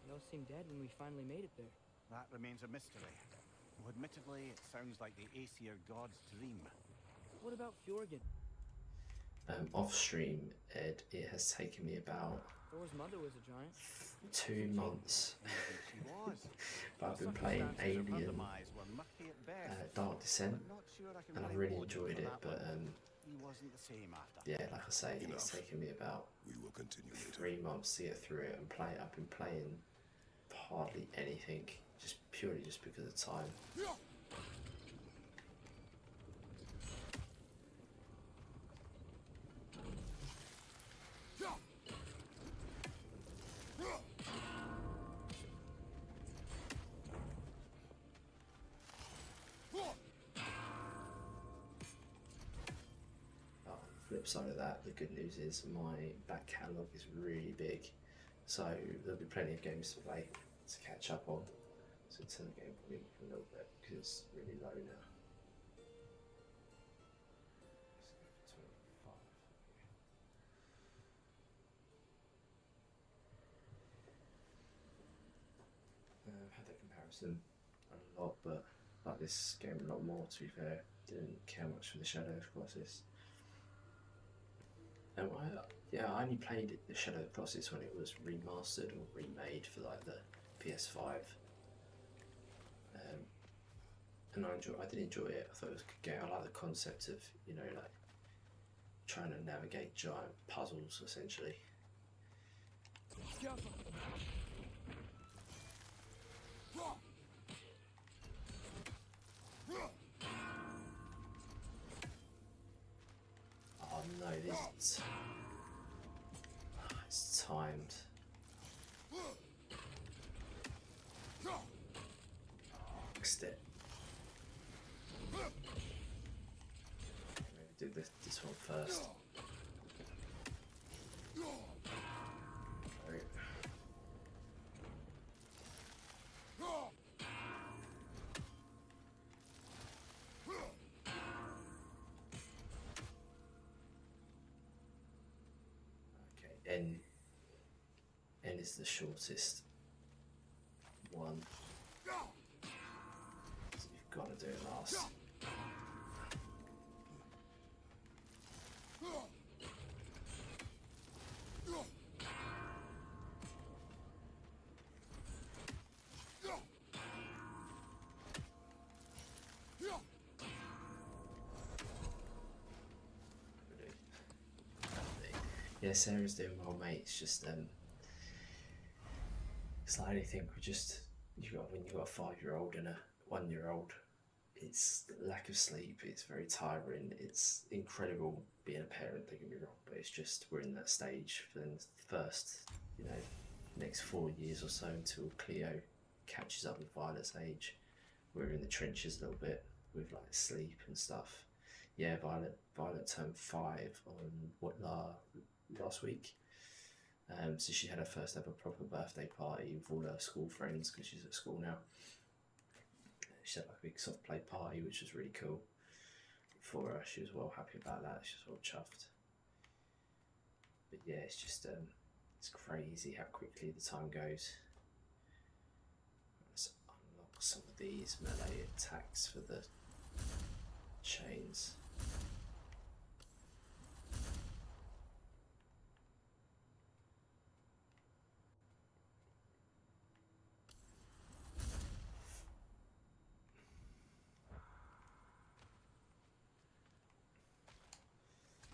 They all seemed dead when we finally made it there. That remains a mystery. Though admittedly, it sounds like the Aesir god's dream. What about Fjorgen? Off stream, Ed, it has taken me about Thor's mother was a giant. 2 months. She was. But I've been playing Alien Dark Descent, and I've really enjoyed it. But He wasn't the same after. yeah, like I say, it's taken me about We will continue later. 3 months to get through it and play it. I've been playing hardly anything, just purely just because of time. Flip side of that, the good news is my back catalogue is really big, so there'll be plenty of games to play to catch up on. So turn the game volume up a little bit because it's really low now. I've had that comparison a lot, but like this game a lot more, to be fair. Didn't care much for the Shadow Colossus. I only played the Shadow Colossus when it was remastered or remade for like the PS5. And I did enjoy it. I thought it was a good game. I like the concept of, like trying to navigate giant puzzles essentially. Oh no, this it's timed. Fixed it. Maybe do this one first. There N is the shortest one. So you've got to do it last. Yeah, Sarah's doing well, mate. It's just it's like anything. When you've got a 5-year-old and a 1-year-old, it's lack of sleep. It's very tiring. It's incredible being a parent. Don't get me wrong, but it's just we're in that stage for the first, next 4 years or so until Cleo catches up with Violet's age. We're in the trenches a little bit with like sleep and stuff. Yeah, Violet turned 5 on last week. So she had her first ever proper birthday party with all her school friends because she's at school now. She had like a big soft play party, which was really cool for her. She was well happy about that. She was well chuffed. But yeah, it's just it's crazy how quickly the time goes. Let's unlock some of these melee attacks for the chains.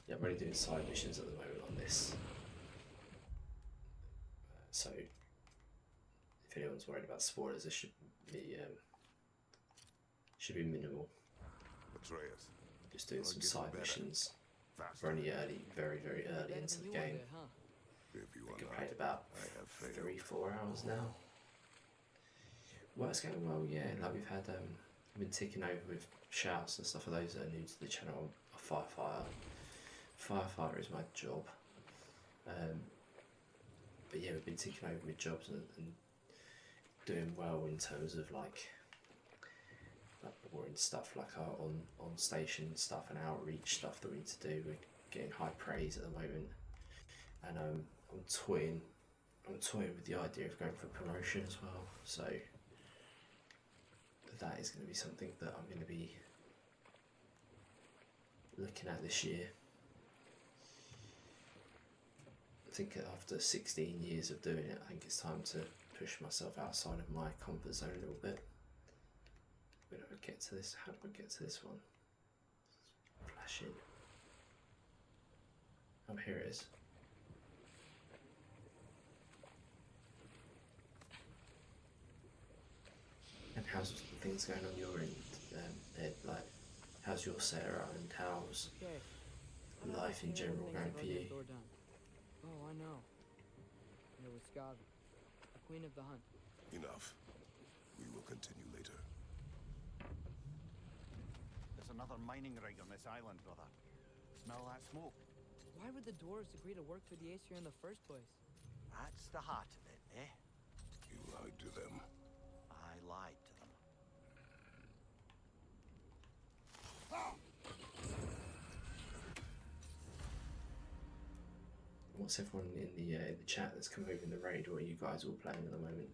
Yeah, I'm only doing side missions at the moment on this. So, if anyone's worried about spoilers, it should be minimal. Atreus, Just doing some getting side better. missions. faster. We're only very early into the game. If you I are think not, I've played about I have failed. 3-4 hours now. Well, it's going well, yeah. Like we've had, been ticking over with shouts and stuff. For those that are new to the channel, I'm a firefighter. Firefighter is my job. But yeah, we've been ticking over with jobs and doing well in terms of like boring stuff, like our on station stuff and outreach stuff that we need to do. We're getting high praise at the moment, and I'm toying with the idea of going for promotion as well. So that is going to be something that I'm going to be looking at this year. I think after 16 years of doing it, I think it's time to push myself outside of my comfort zone a little bit. Where do I get to this? How do I get to this one? Flash in. Oh, here it is. And how's things going on your end, Ed? Like, how's your Sarah and how's Okay. life in general going for you? Oh, I know. You're with Skavi, the queen of the hunt. Enough. We will continue later. There's another mining rig on this island, brother. Smell that smoke? Why would the dwarves agree to work for the Aesir in the first place? That's the heart of it, eh? You lied to them. I lied to them. What's everyone in the chat that's come over in the raid? What are you guys all playing at the moment?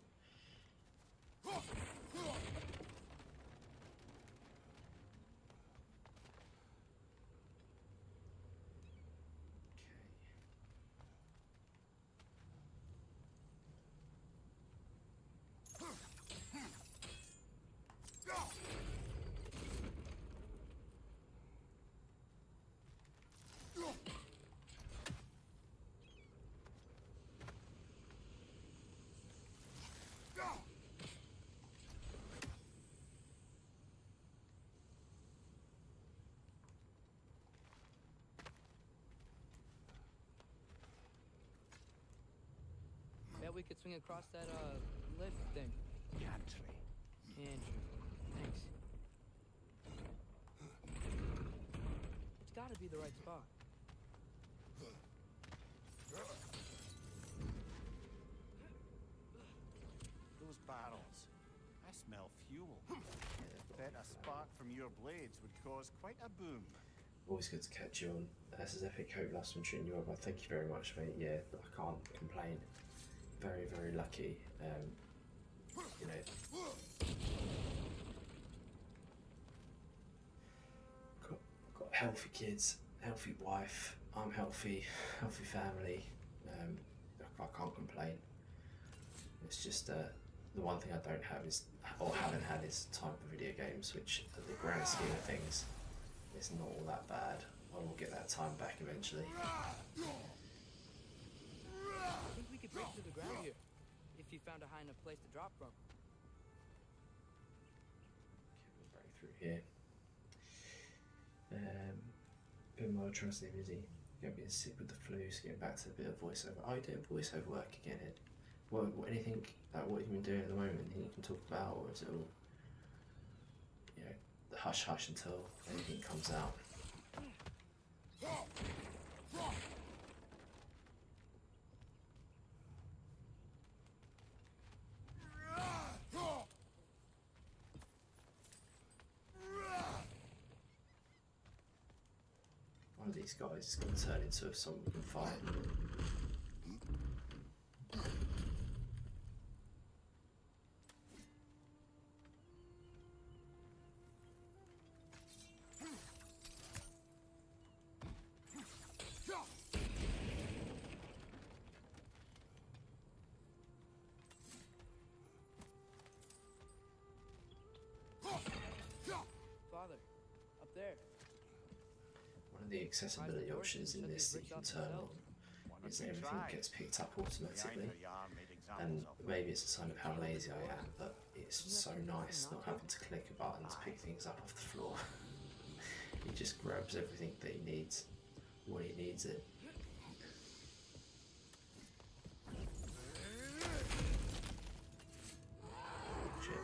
Bet we could swing across that, lift thing. Gantry. Andrew, thanks. It's gotta be the right spot. Those barrels. I smell fuel. Bet a spark from your blades would cause quite a boom. Always good to catch you on. This is Epic Hope, last one shooting you up. Thank you very much, mate. Yeah, I can't complain. Very, very lucky. You know, got healthy kids, healthy wife. I'm healthy, healthy family. I can't complain. It's just the one thing I don't have is, or haven't had, is time for video games, which, at the grand scheme of things, is not all that bad. I will get that time back eventually. I think we could break through the ground here, if you found a high enough place to drop from. Okay, we'll break through here. Been well trusting, busy. Getting a bit sick with the flu, so getting back to a bit of voiceover. Oh, you're doing voiceover work again, Ed? What anything, like what you've been doing at the moment, anything you can talk about, or is it all, you know, the hush hush until anything comes out? One of these guys is going to turn into someone we can fight. Father, up there. One of the accessibility options in this that you can turn on is that everything gets picked up automatically, and maybe it's a sign of how lazy I am, but it's so nice not having to click a button to pick things up off the floor. He just grabs everything that he needs when he needs it. Shit.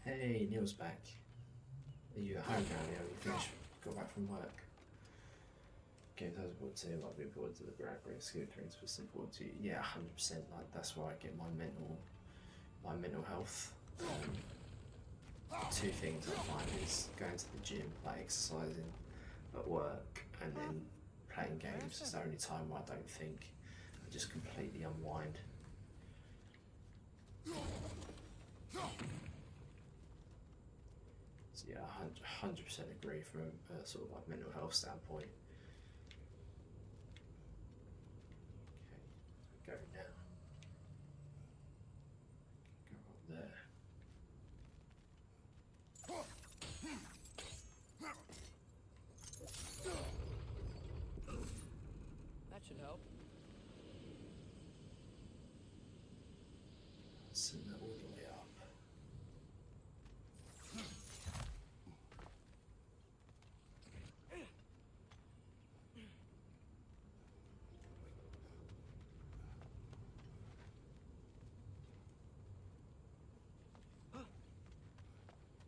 Hey, Neil's back. Are you at home now, Neil? You finished? Got back from work? Games I was bored to, I've been bored to the Brad Scoot drinks was important to you. Yeah, 100%. Like, that's where I get my mental health. Two things I find is going to the gym, like exercising at work, and then playing games. It's the only time where I don't think. I just completely unwind. So yeah, 100% agree from a sort of like mental health standpoint. Okay, go now. Go up there. That should help. Send that all the way up.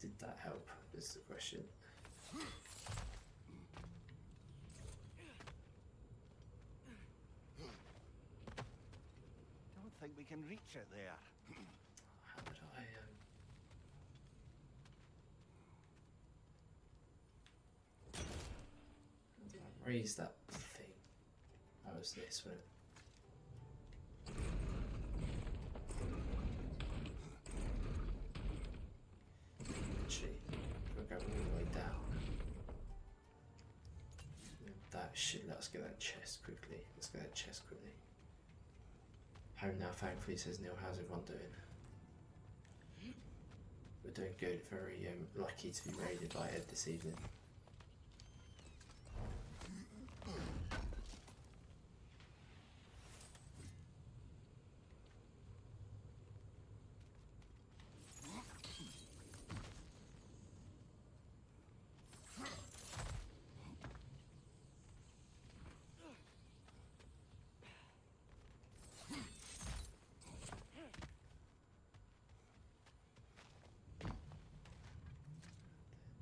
Did that help? Is the question. Don't think we can reach it there. How would I how do I raise that thing? How was this one? Actually, we'll go all the way down. That shit, let's get that chest quickly. Let's get that chest quickly. Home now, thankfully, says Neil. How's everyone doing? We're doing good. Very lucky to be raided by Ed this evening.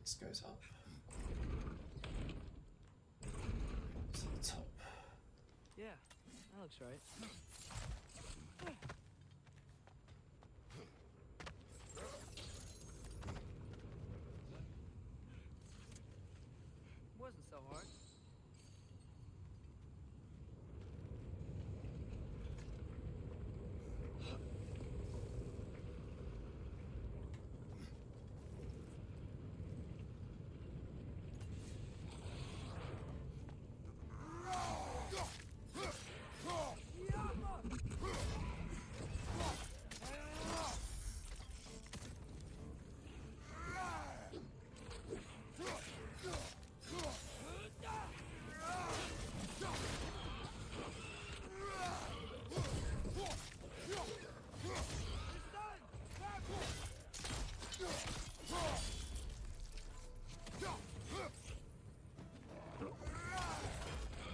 This goes up. Yeah, that looks right. Wasn't so hard.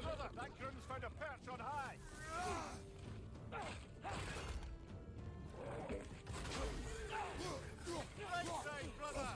Brother, that groom's found a perch on high. Right side, brother.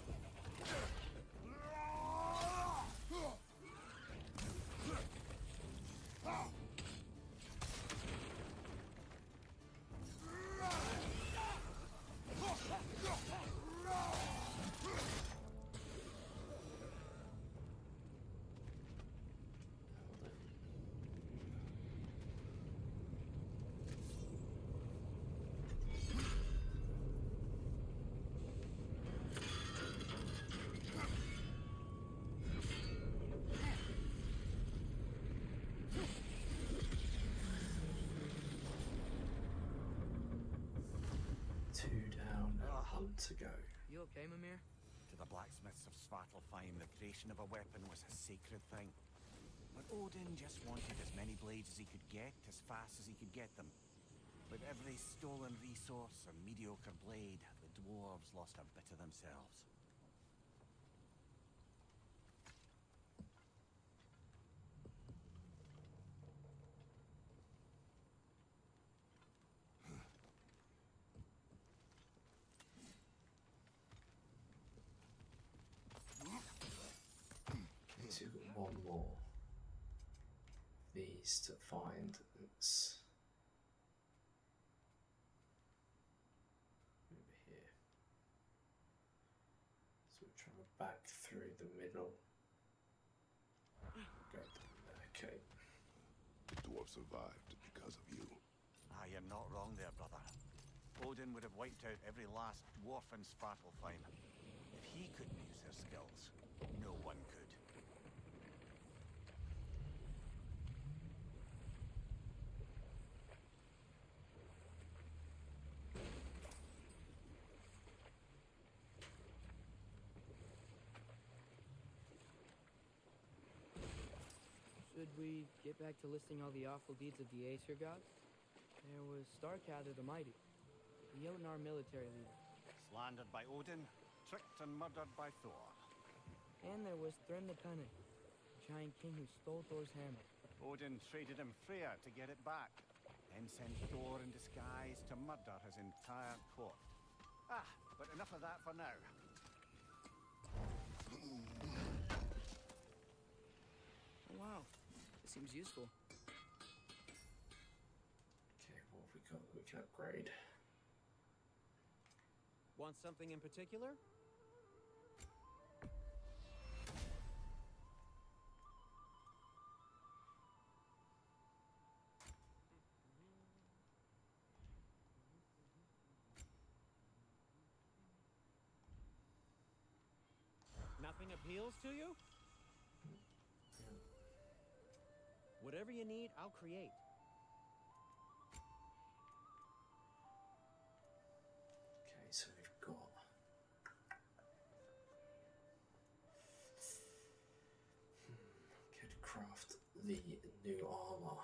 Two down and one to go. You okay, Mimir? To the blacksmiths of Svartalfheim, the creation of a weapon was a sacred thing. But Odin just wanted as many blades as he could get, as fast as he could get them. With every stolen resource or mediocre blade, the dwarves lost a bit of themselves. Okay, so we've got one more of these to find. It's over here. So we'll travel back through the middle. Go down there. Okay. The dwarf survived because of you. Ah, you're not wrong there, brother. Odin would have wiped out every last dwarf in Svartalfheim. If he couldn't use their skills, no one could. Should we get back to listing all the awful deeds of the Aesir gods? There was Starkather the Mighty, the Jotnar military leader. Slandered by Odin, tricked and murdered by Thor. And there was Thrym the Cunning, the giant king who stole Thor's hammer. Odin traded him Freya to get it back, then sent Thor in disguise to murder his entire court. Ah, but enough of that for now. Oh wow, this seems useful. Okay, what have we got that we can upgrade? Want something in particular? Nothing appeals to you? Whatever you need, I'll create. Okay, so we've got could craft the new armor.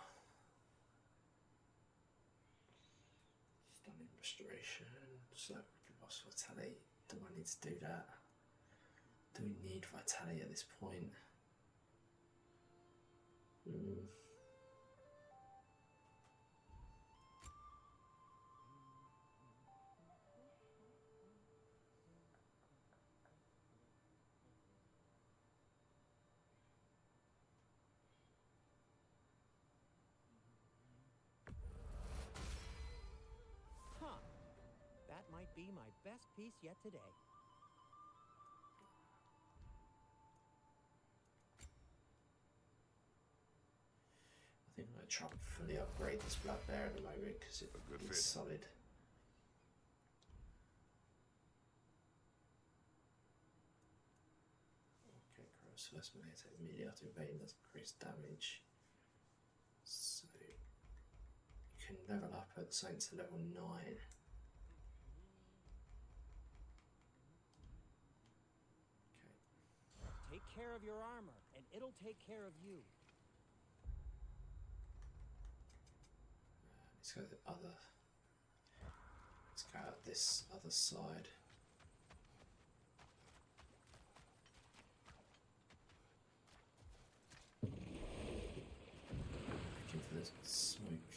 Stunning restoration. So lost vitality. Do I need to do that? Do we need vitality at this point? might be my best piece yet today. I think I'm going to try and fully upgrade this black bear at the moment because it's solid. Okay, gross. So that's going to attack immediately after invading. That's increased damage. So you can level up at something to level 9. Take care of your armor, and it'll take care of you. Let's go to the other. Let's go out this other side. Looking for this smoke.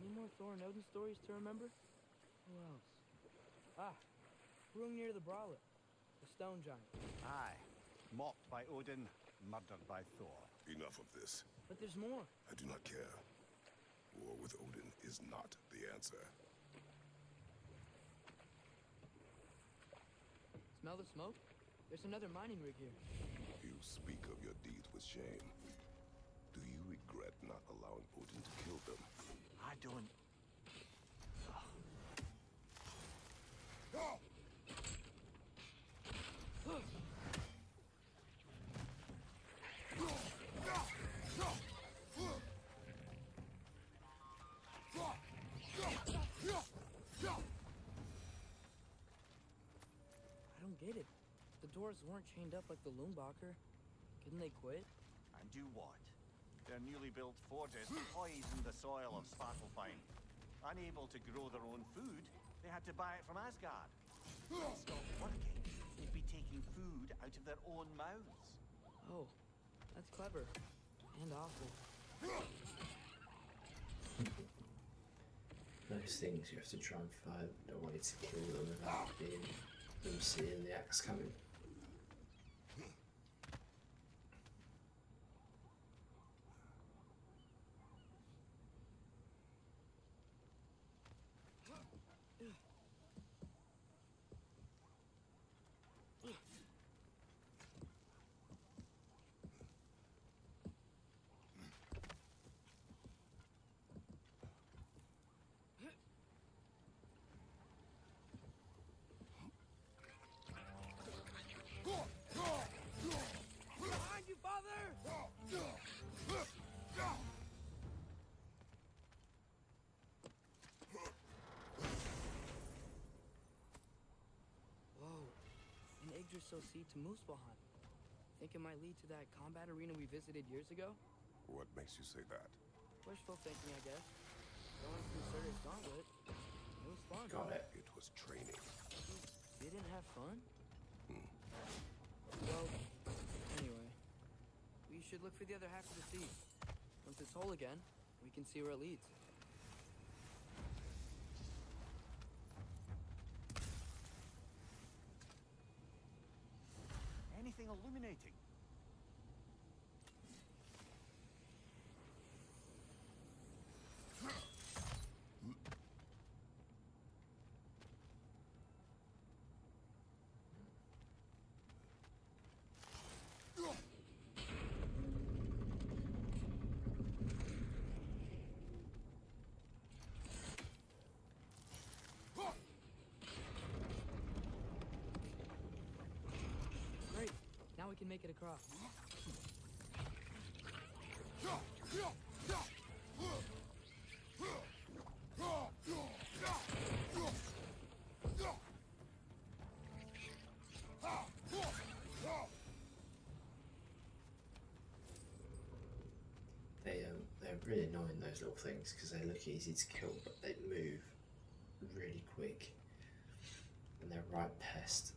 Any more Thor and Odin stories to remember? Who else? Ah, room near the Brawler. The stone giant. Aye. Mocked by Odin, murdered by Thor. Enough of this. But there's more. I do not care. War with Odin is not the answer. Smell the smoke? There's another mining rig here. You speak of your deeds with shame. Do you regret not allowing Odin to kill them? I don't. I don't get it. The doors weren't chained up like the Loombacher. Couldn't they quit? And do what? Their newly built forges poisoned the soil of Svartalfheim. Unable to grow their own food, they had to buy it from Asgard. If they stopped working, they'd be taking food out of their own mouths. Oh, that's clever. And awful. Those things you have to try and find a way to kill them without them seeing the axe coming. Behind you, father! Whoa. An Yggdrasil seed to Muspelheim. Think it might lead to that combat arena we visited years ago? What makes you say that? Wishful thinking, I guess. Going through Surtur's gauntlet. It was fun. Got it. It was training. You didn't have fun? Well, anyway. We should look for the other half of the seed. Once it's whole again, we can see where it leads. Anything illuminating? Great. Now we can make it across. They're really annoying, those little things, because they look easy to kill, but they move really quick, and they're right pest.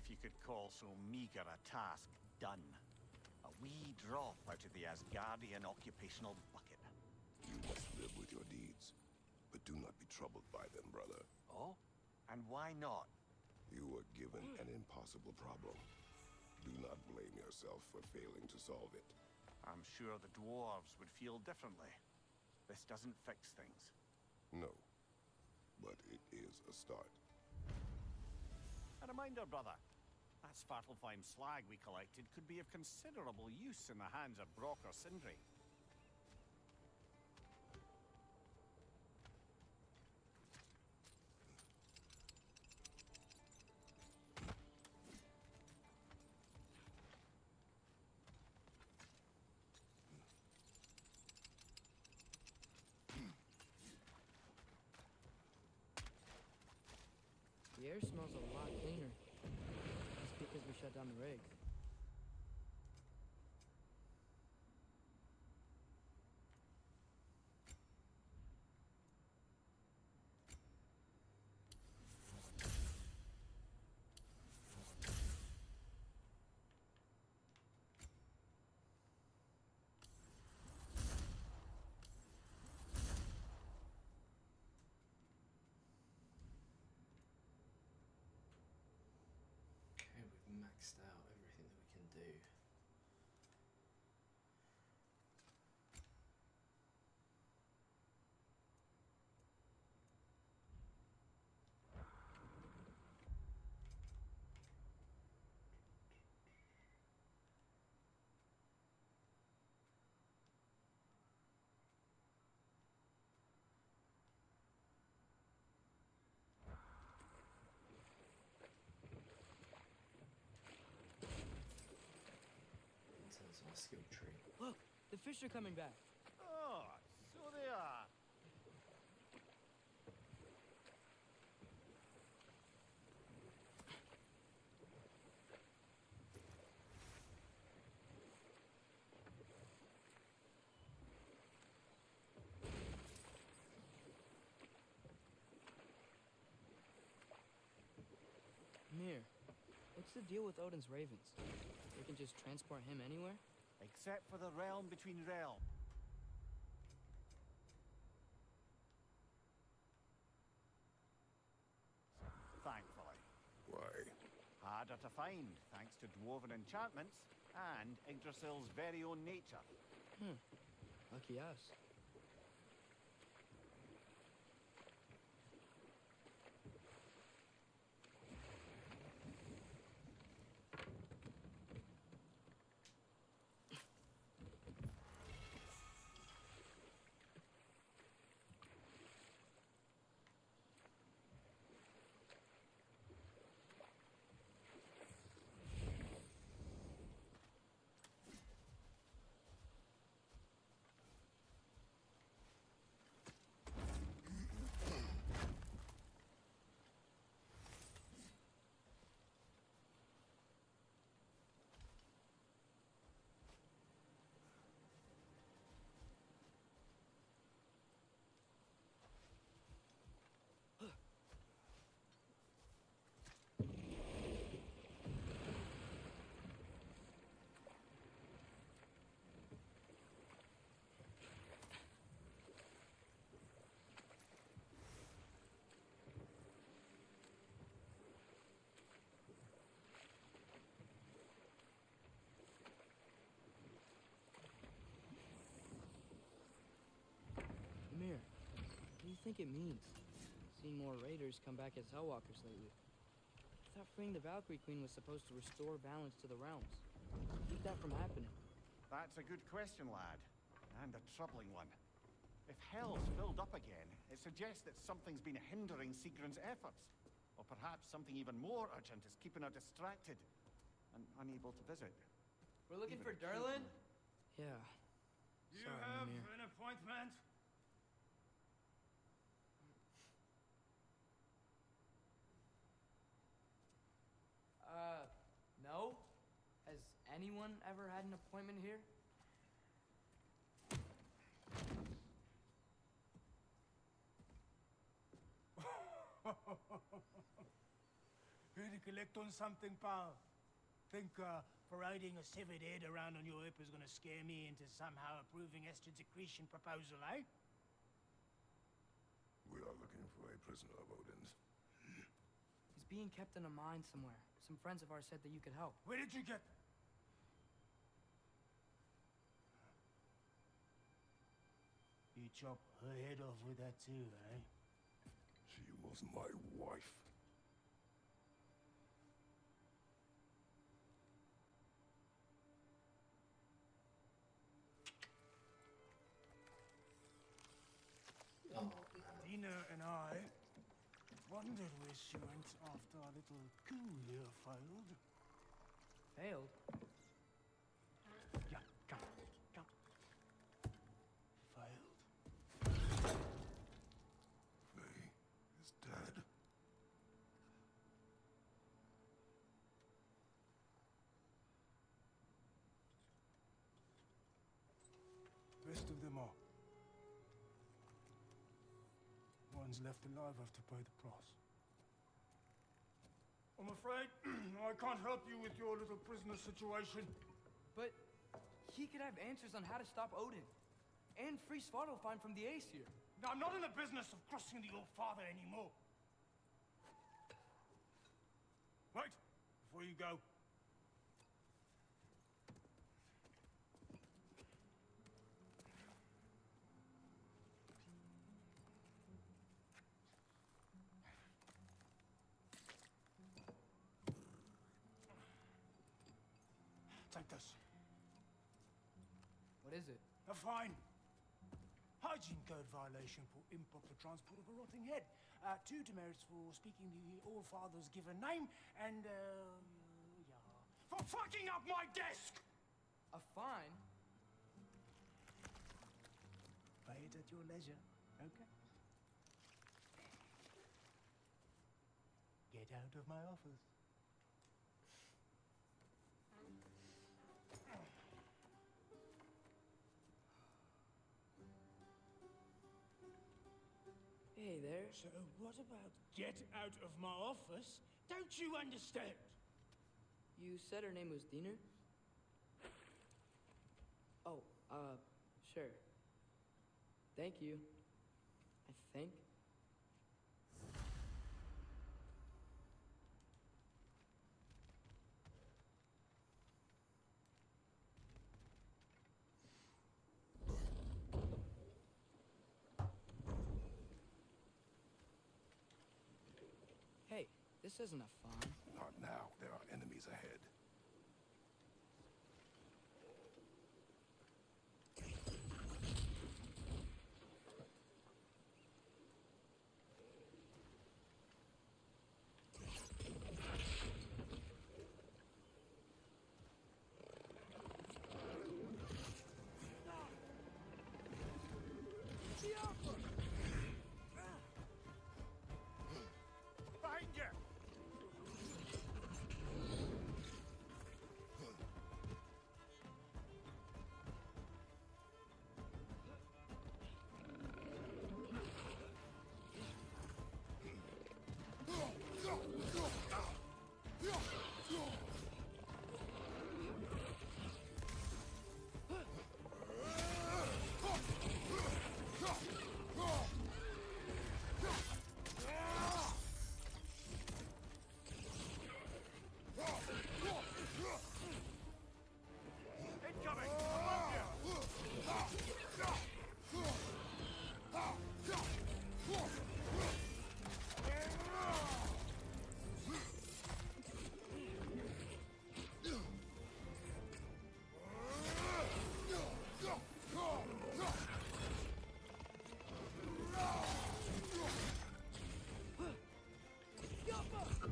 if you could call so meager a task done. A wee drop out of the Asgardian occupational bucket. You must live with your deeds, but do not be troubled by them, brother. Oh? And why not? You were given an impossible problem. Do not blame yourself for failing to solve it. I'm sure the dwarves would feel differently. This doesn't fix things. No, but it is a start. A reminder, brother. That Svartalfheim slag we collected could be of considerable use in the hands of Brock or Sindri. The air smells a lot cleaner. It's because we shut down the rigs. Okay, we've maxed out everything that we can do. So it's our skill tree. Look, the fish are coming back. Oh, so they are. Mir, what's the deal with Odin's ravens? We can just transport him anywhere? Except for the realm between realms. Thankfully. Why? Harder to find, thanks to dwarven enchantments and Yggdrasil's very own nature. Lucky us. Mir, what do you think it means? Seeing more raiders come back as Hellwalkers lately. I thought freeing the Valkyrie Queen was supposed to restore balance to the realms. Keep that from happening. That's a good question, lad. And a troubling one. If hell's filled up again, it suggests that something's been hindering Sigrun's efforts. Or perhaps something even more urgent is keeping her distracted and unable to visit. We're looking Even for Durlin? Yeah. Do you Sorry, have Mir. an appointment? No? Has anyone ever had an appointment here? Here to collect on something, pal. Think, parading a severed head around on your hip is gonna scare me into somehow approving Estrid's accretion proposal, eh? We are looking for a prisoner of Odin's. He's being kept in a mine somewhere. Some friends of ours said that you could help. Where did you get that? You chop her head off with that too, eh? She was my wife. Oh no. Dina and I wondered where she went after our little coup here failed. Failed? Yeah, come. Failed. Faye is dead. Rest of them are. Ones left alive have to pay the price. I'm afraid I can't help you with your little prisoner situation. But he could have answers on how to stop Odin. And free Svartalfheim from the Aesir. Now, I'm not in the business of crossing the old father anymore. Right, before you go. Take this. What is it? A fine. Hygiene code violation for improper transport of a rotting head. 2 demerits for speaking the All-Father's given name, and, yeah. For fucking up my desk! A fine? Pay it at your leisure, okay? Get out of my office. Hey there. So what about get out of my office? Don't you understand? You said her name was Diener? Oh, sure. Thank you. I think. Hey, this isn't a farm. Not now. There are enemies ahead. Behind you! Incoming! Above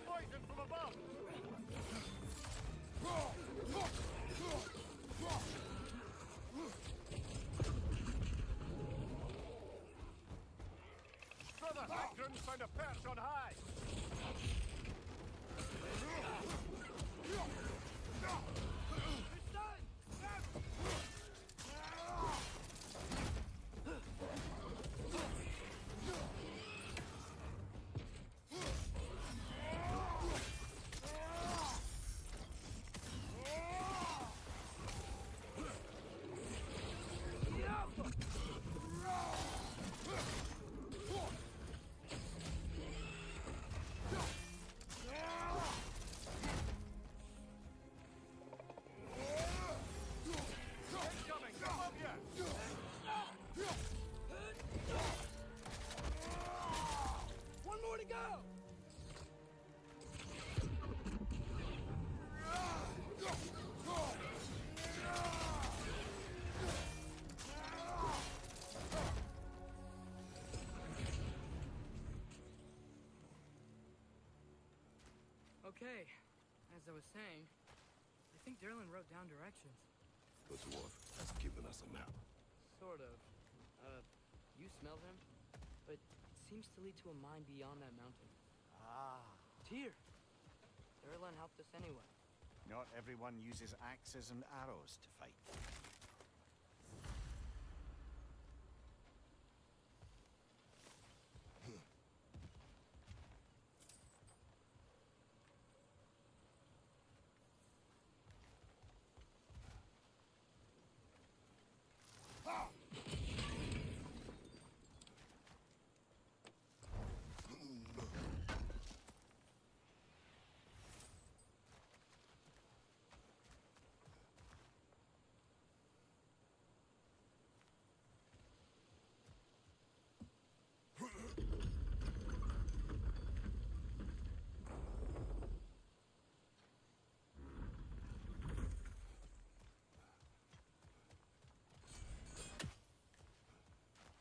Poison from above! Brother, Hagrid's found a perch on high! Okay, as I was saying, I think Derlin wrote down directions. The dwarf has given us a map. Sort of. You smell him? But it seems to lead to a mine beyond that mountain. Ah, Tyr! Derlin helped us anyway. not everyone uses axes and arrows to fight.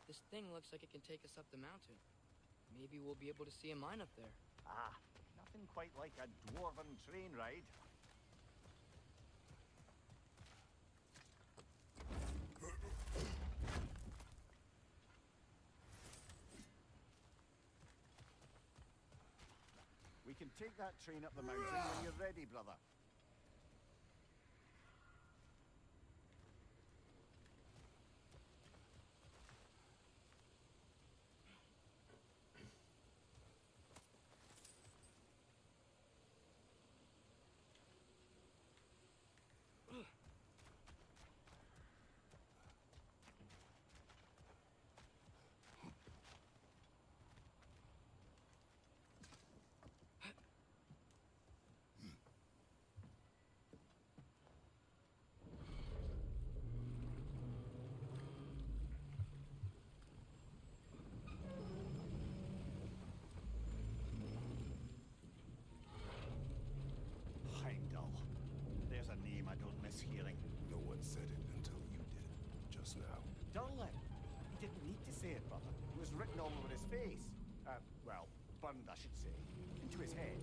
This thing looks like it can take us up the mountain. Maybe we'll be able to see a mine up there. Ah, nothing quite like a dwarven train ride. We can take that train up the mountain when you're ready, brother. Heimdall. There's a name I don't miss hearing. No one said it until you did, just now. Durlin. He didn't need to say it, brother. It was written all over his face. Well, burned, I should say. Into his head.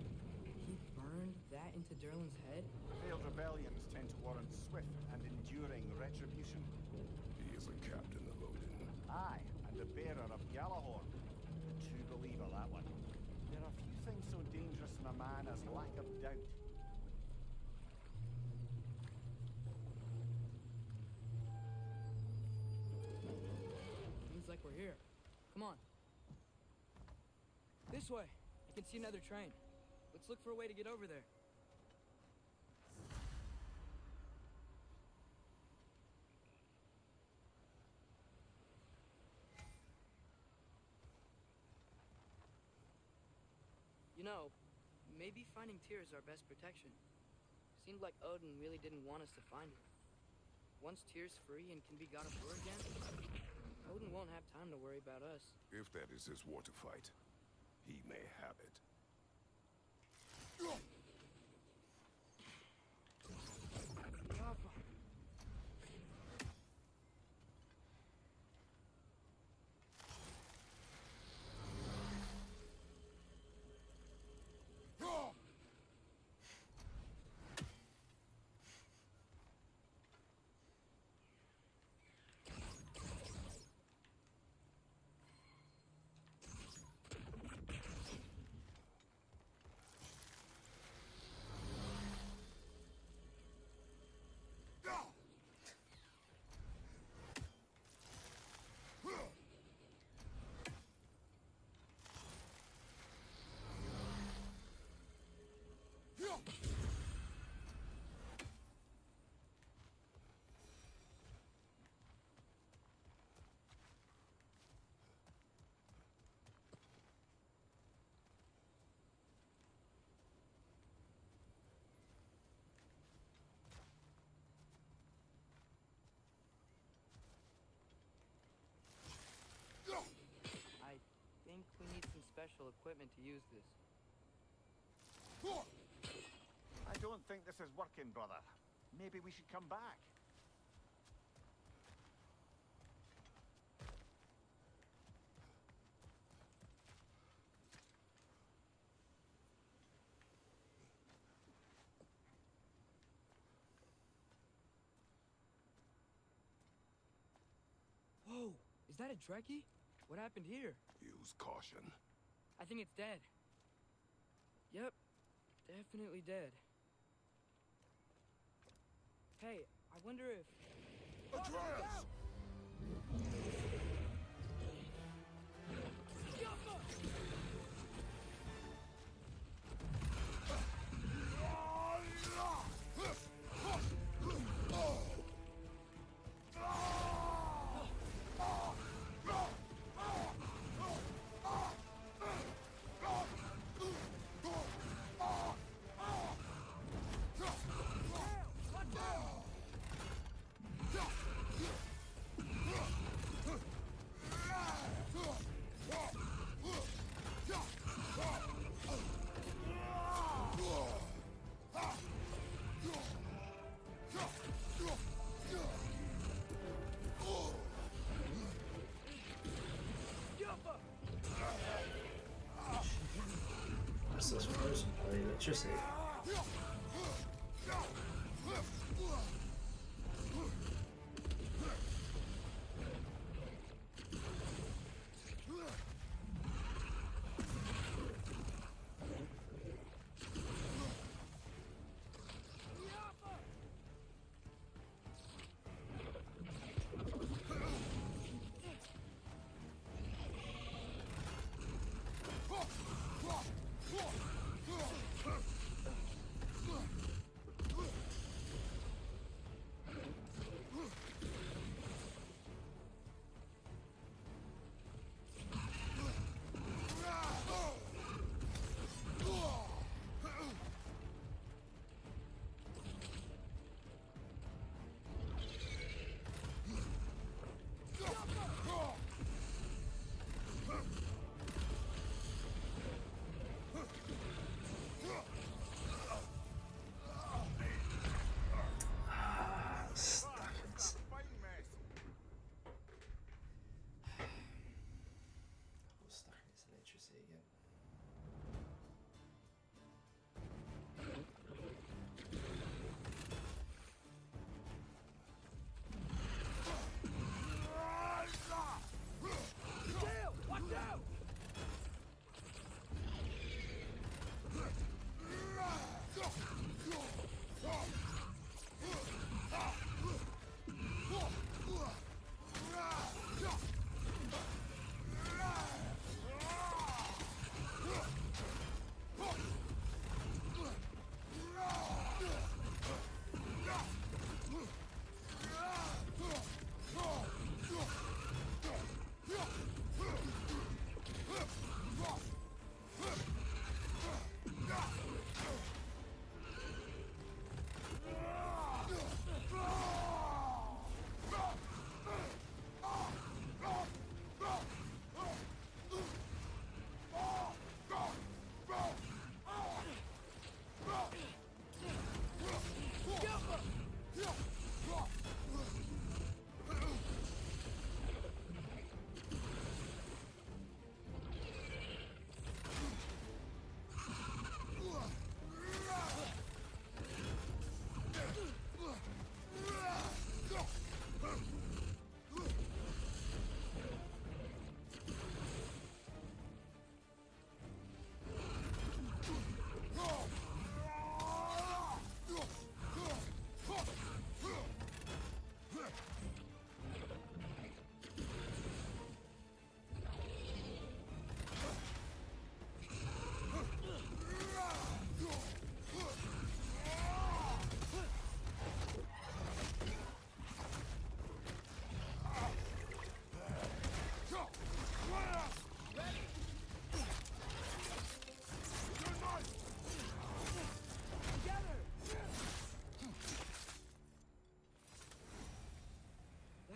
He burned that into Derlin's head? Failed rebellions tend to warrant swift and enduring retribution. He is a captain of Odin. Aye, and the bearer of Galahorn. A true believer, that one. There are few things so dangerous in a man as lack of doubt. Seems like we're here. Come on. This way. I can see another train. Let's look for a way to get over there. You know, maybe finding Tyr is our best protection. Seemed like Odin really didn't want us to find him. Once Tyr's free and can be God of War again, Odin won't have time to worry about us. If that is his war to fight, he may have it. Papa. I think we need some special equipment to use this. I don't think this is working, brother. Maybe we should come back. Is that a Trekkie? What happened here? Use caution. I think it's dead. Yep, definitely dead. Hey, I wonder if... Atreus! That's this frozen by electricity.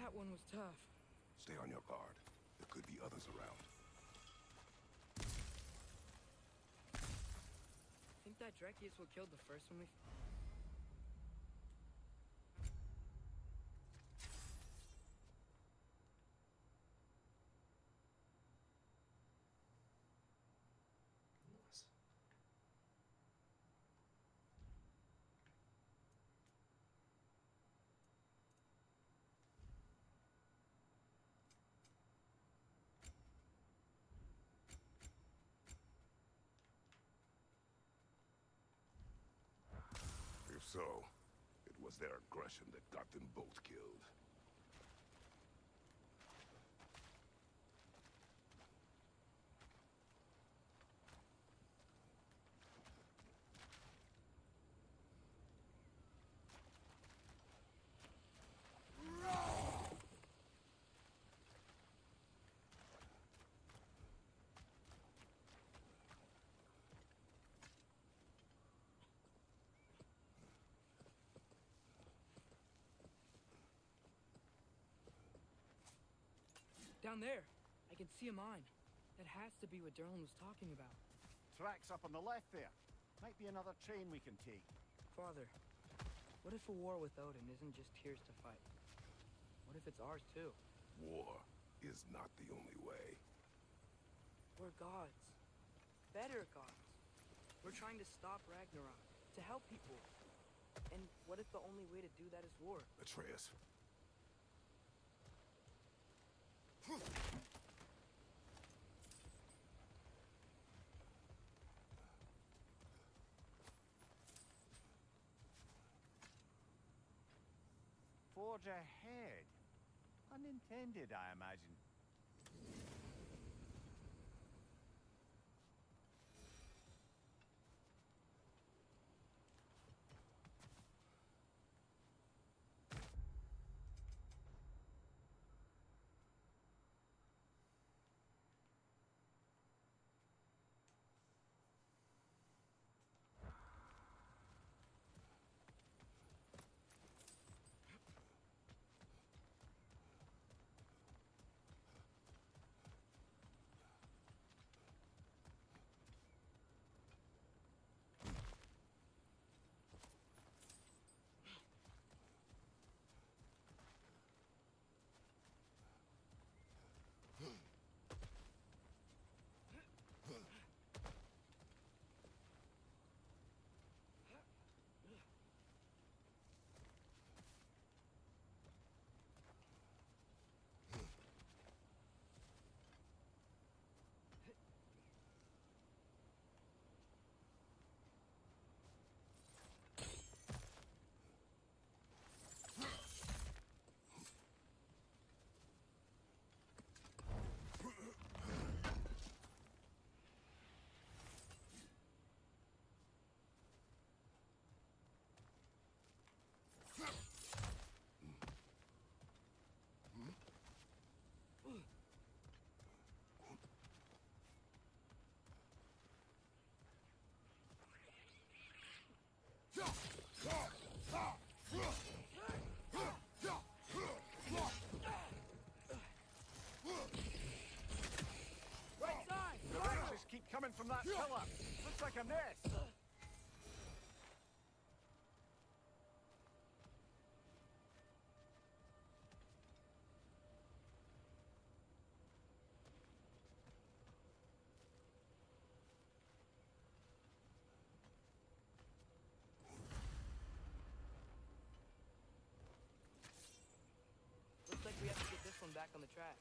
That one was tough. Stay on your guard. There could be others around. Think that Trekkie is what killed the first one we... Nice. so. It was their aggression that got them both killed. Down there, I can see a mine. That has to be what Derlin was talking about. Tracks up on the left there. Might be another train we can take. Father, what if a war with Odin isn't just Tyr's to fight? What if it's ours too? War is not the only way. We're gods. Better gods. We're trying to stop Ragnarok, to help people. And what if the only way to do that is war? Atreus. Forge ahead. Unintended, I imagine. Coming from that pillar. Looks like a nest. Looks like we have to get this one back on the track.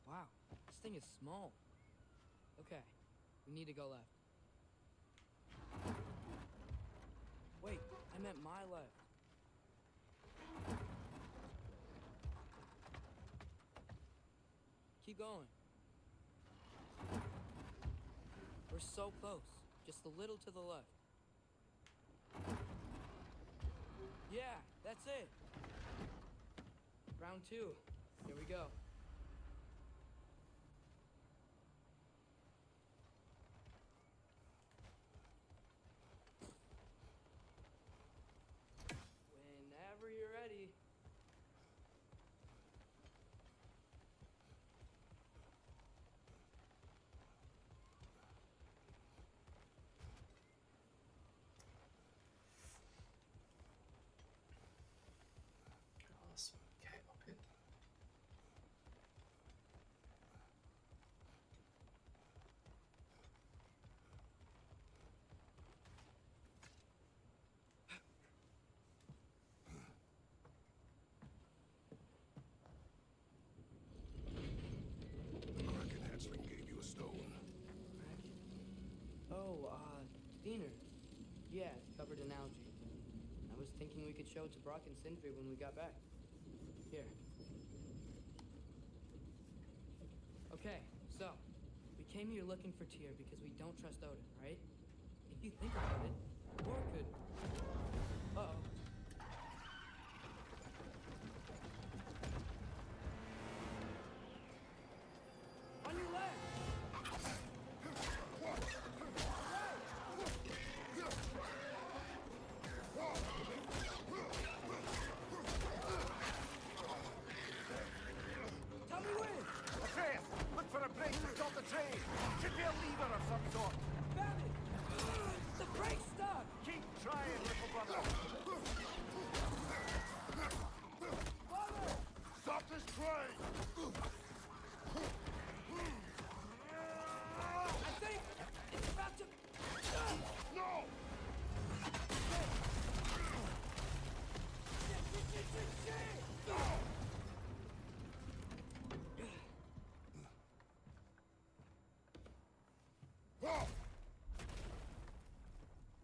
Wow, this thing is small. Okay, we need to go left. Wait, I meant my left. Keep going. We're so close. Just a little to the left. Yeah, that's it. Round 2. Here we go. Whenever you're ready. Awesome. Okay, up in. Diener. Yeah, it's covered in algae. I was thinking we could show it to Brock and Sindri when we got back. Here. Okay, so, we came here looking for Tyr because we don't trust Odin, right? If you think about it, War could... Uh-oh. On your left! Tell me when! Atreus, look for a break to stop the train. Should be a lever of some sort. Found it! The brake's stuck! Keep trying, little brother. Father! Stop this train! I think it's about to... No! Shit!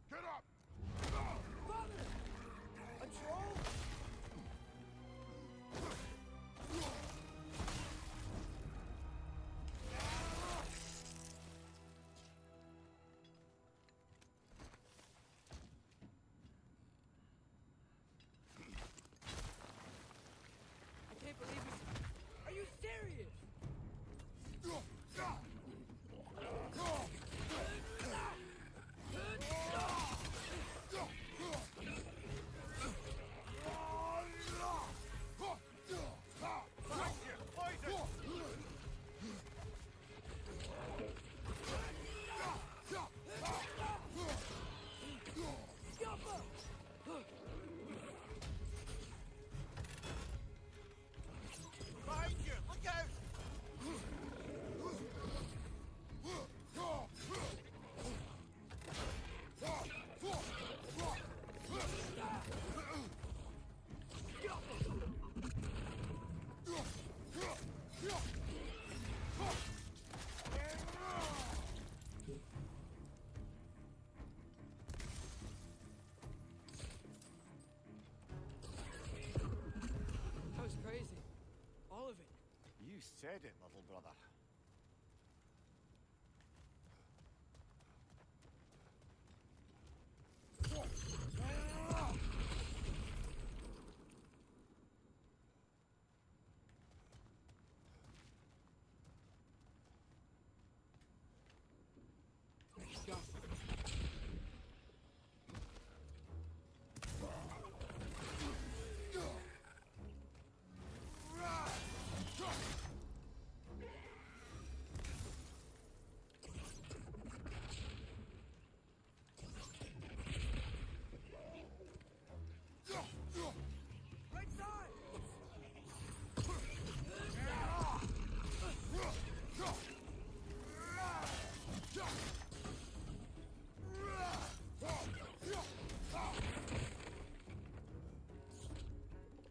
Get up! Father! A troll? I can't believe this. Are you serious? Behind you, look out! That was crazy. All of it. You said it, little brother. Go. Right side!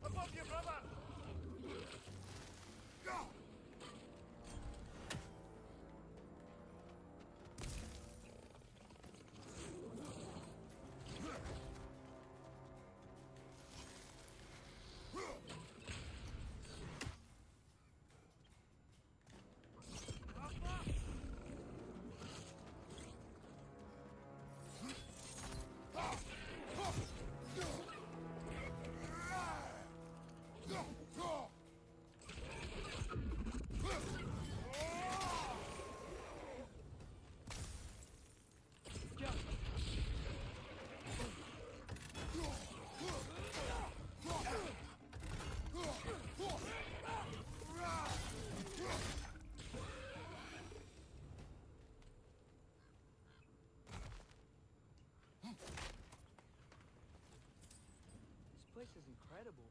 Above you, brother! This place is incredible.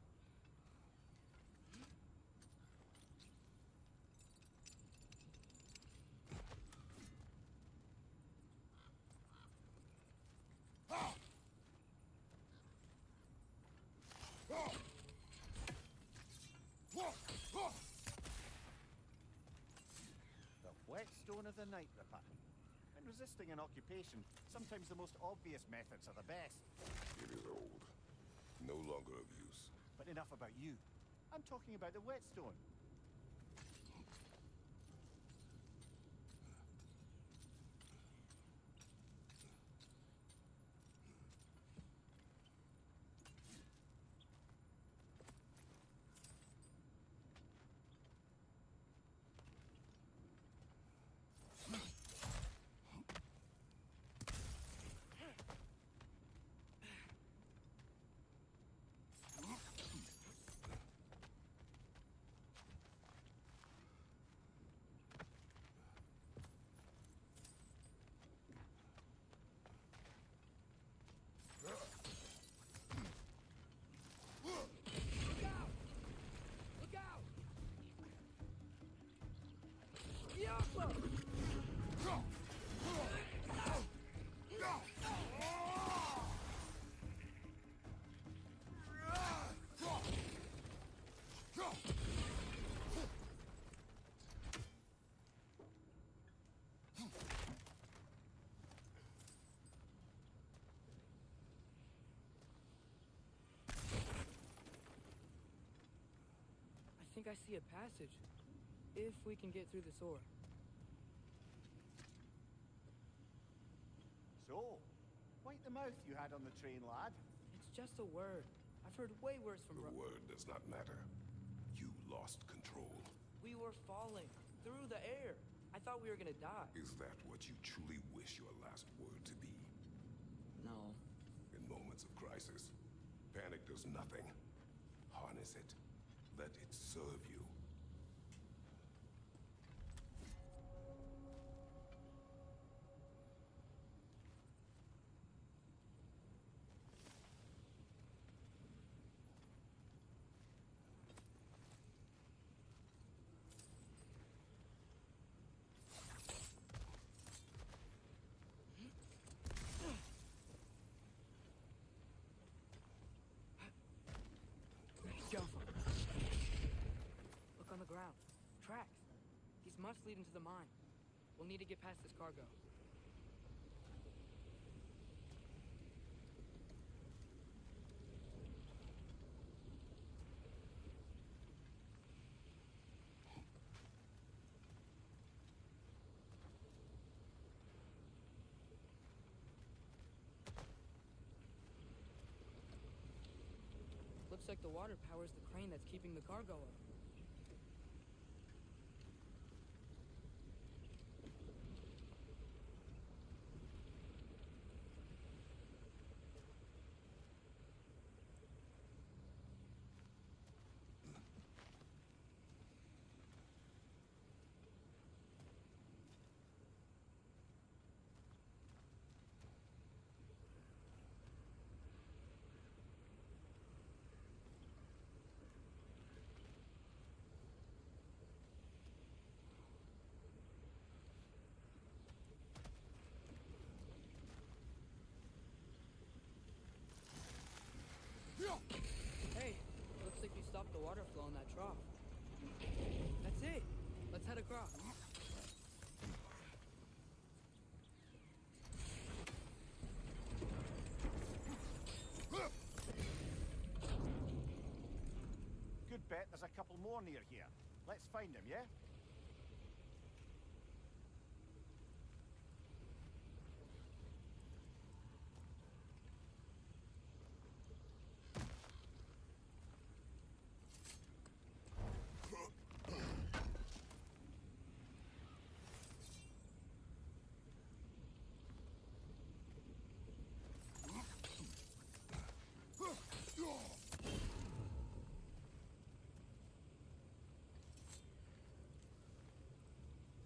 The whetstone of the Night Ripper. And resisting an occupation, sometimes the most obvious methods are the best. It is old. No longer of use. But enough about you. I'm talking about the whetstone. I think I see a passage. If we can get through this ore. So, wipe the mouth you had on the train, lad. It's just a word. I've heard way worse from The word does not matter. You lost control. We were falling through the air. I thought we were gonna die. Is that what you truly wish your last word to be? No. In moments of crisis, panic does nothing. Harness it. Let it serve you. Jump. Look on the ground. Tracks. These must lead into the mine. We'll need to get past this cargo. Looks like the water powers the crane that's keeping the cargo up. Hey, looks like we stopped the water flow in that trough. That's it. Let's head across. Good bet there's a couple more near here. Let's find them, yeah?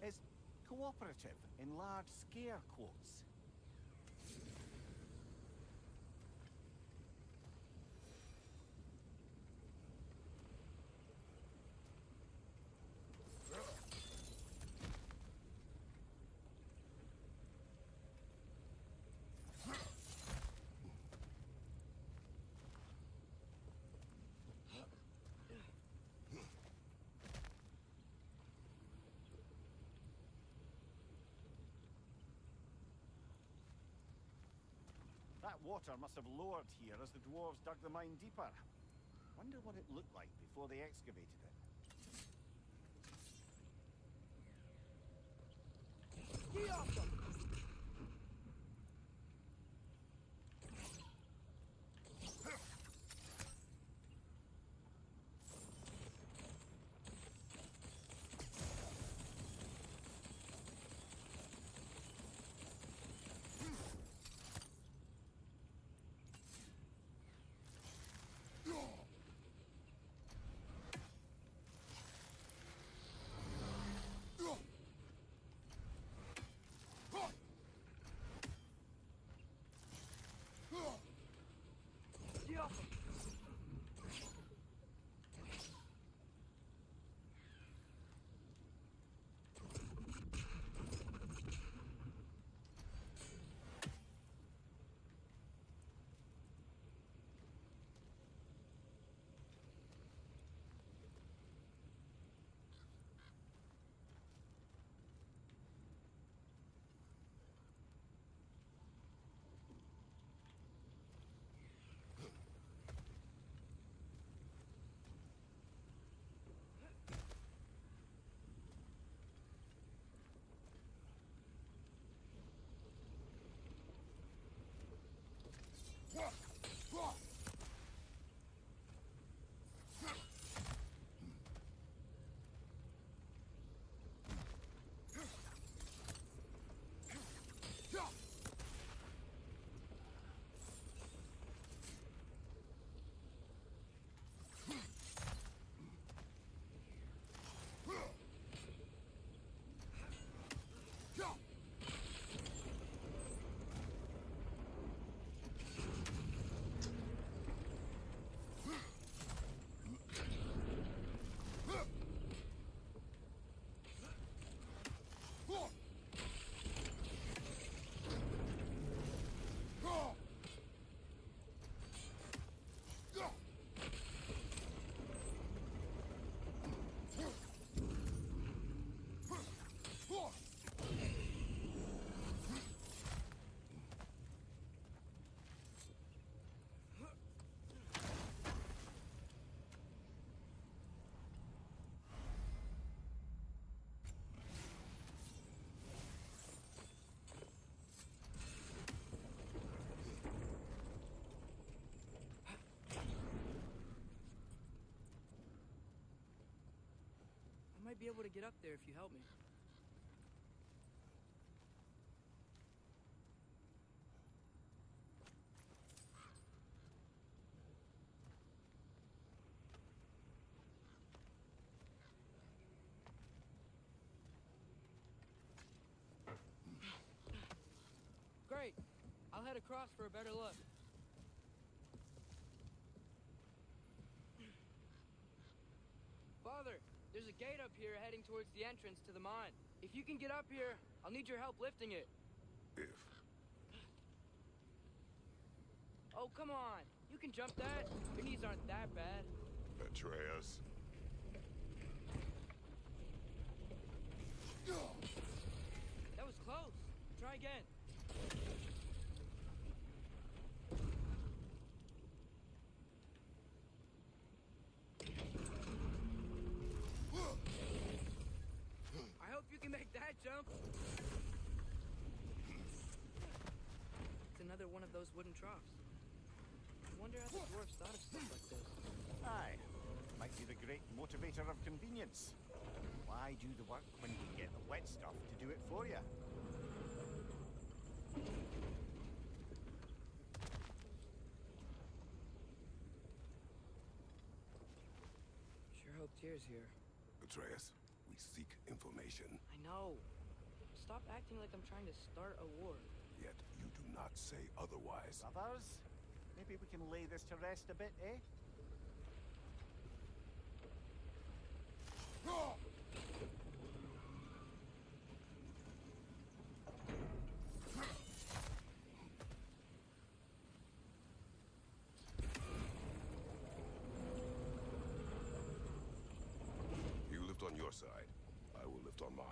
Is cooperative in large scare quotes. water must have lowered here as the dwarves dug the mine deeper. Wonder what it looked like before they excavated it. I might be able to get up there if you help me. Great. I'll head across for a better look. Father, there's a gate up here heading towards the entrance to the mine. If you can get up here, I'll need your help lifting it. If. Oh, come on. You can jump that. Your knees aren't that bad. Atreus. That was close. Try again. I hope you can make that jump. It's another one of those wooden troughs. I wonder how the dwarves thought of stuff like this. Aye, might be the great motivator of convenience. Why do the work when you can get the wet stuff to do it for you? Sure hope Tyr's here. Atreus, we seek information. I know. Stop acting like I'm trying to start a war. Yet you do not say otherwise. Brothers, maybe we can lay this to rest a bit, eh? You lift on your side. I will lift on mine.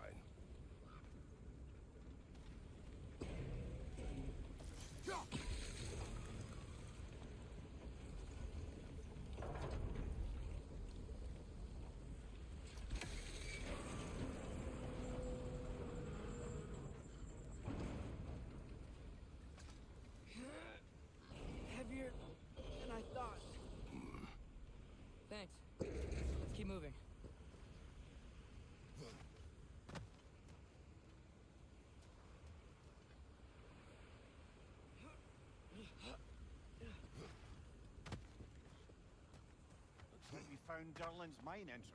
down Durlin's mine entrance.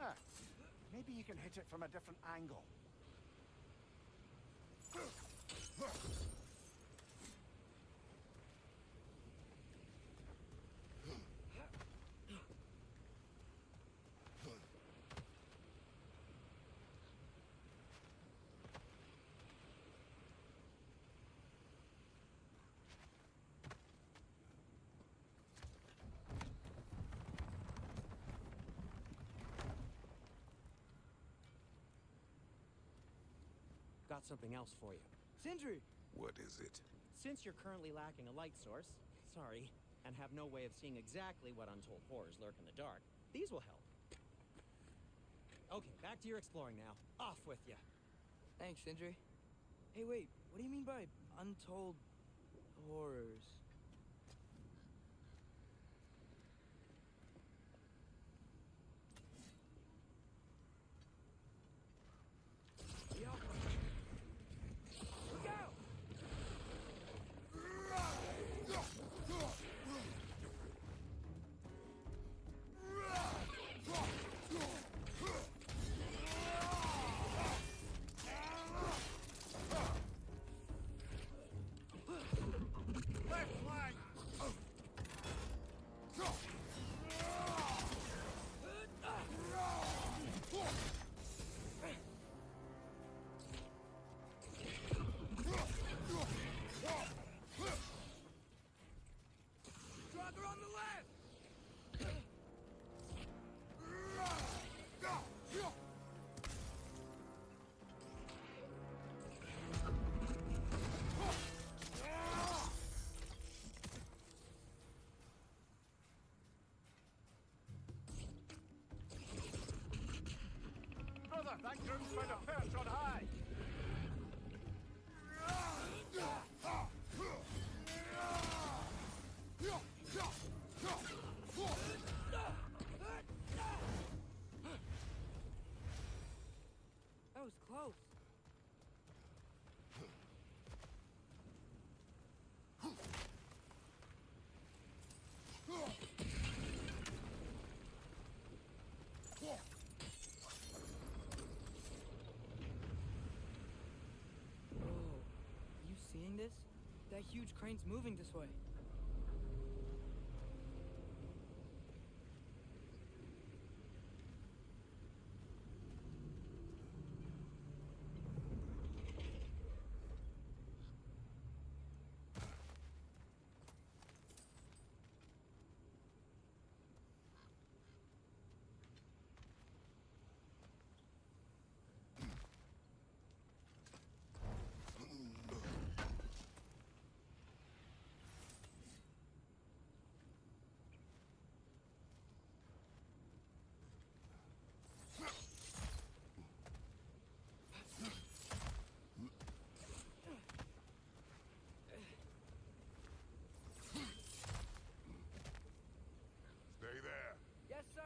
Ah, maybe you can hit it from a different angle. Got something else for you. Sindri! What is it? Since you're currently lacking a light source, sorry, and have no way of seeing exactly what untold horrors lurk in the dark, these will help. Okay, back to your exploring now. Off with you. Thanks, Sindri. Hey, wait, what do you mean by untold horrors? Look out! Left flank! Draugr on the left! Brother, that groom's found a perch on high! That was close. Whoa. Are you seeing this? That huge crane's moving this way. Stay there. Yes, sir.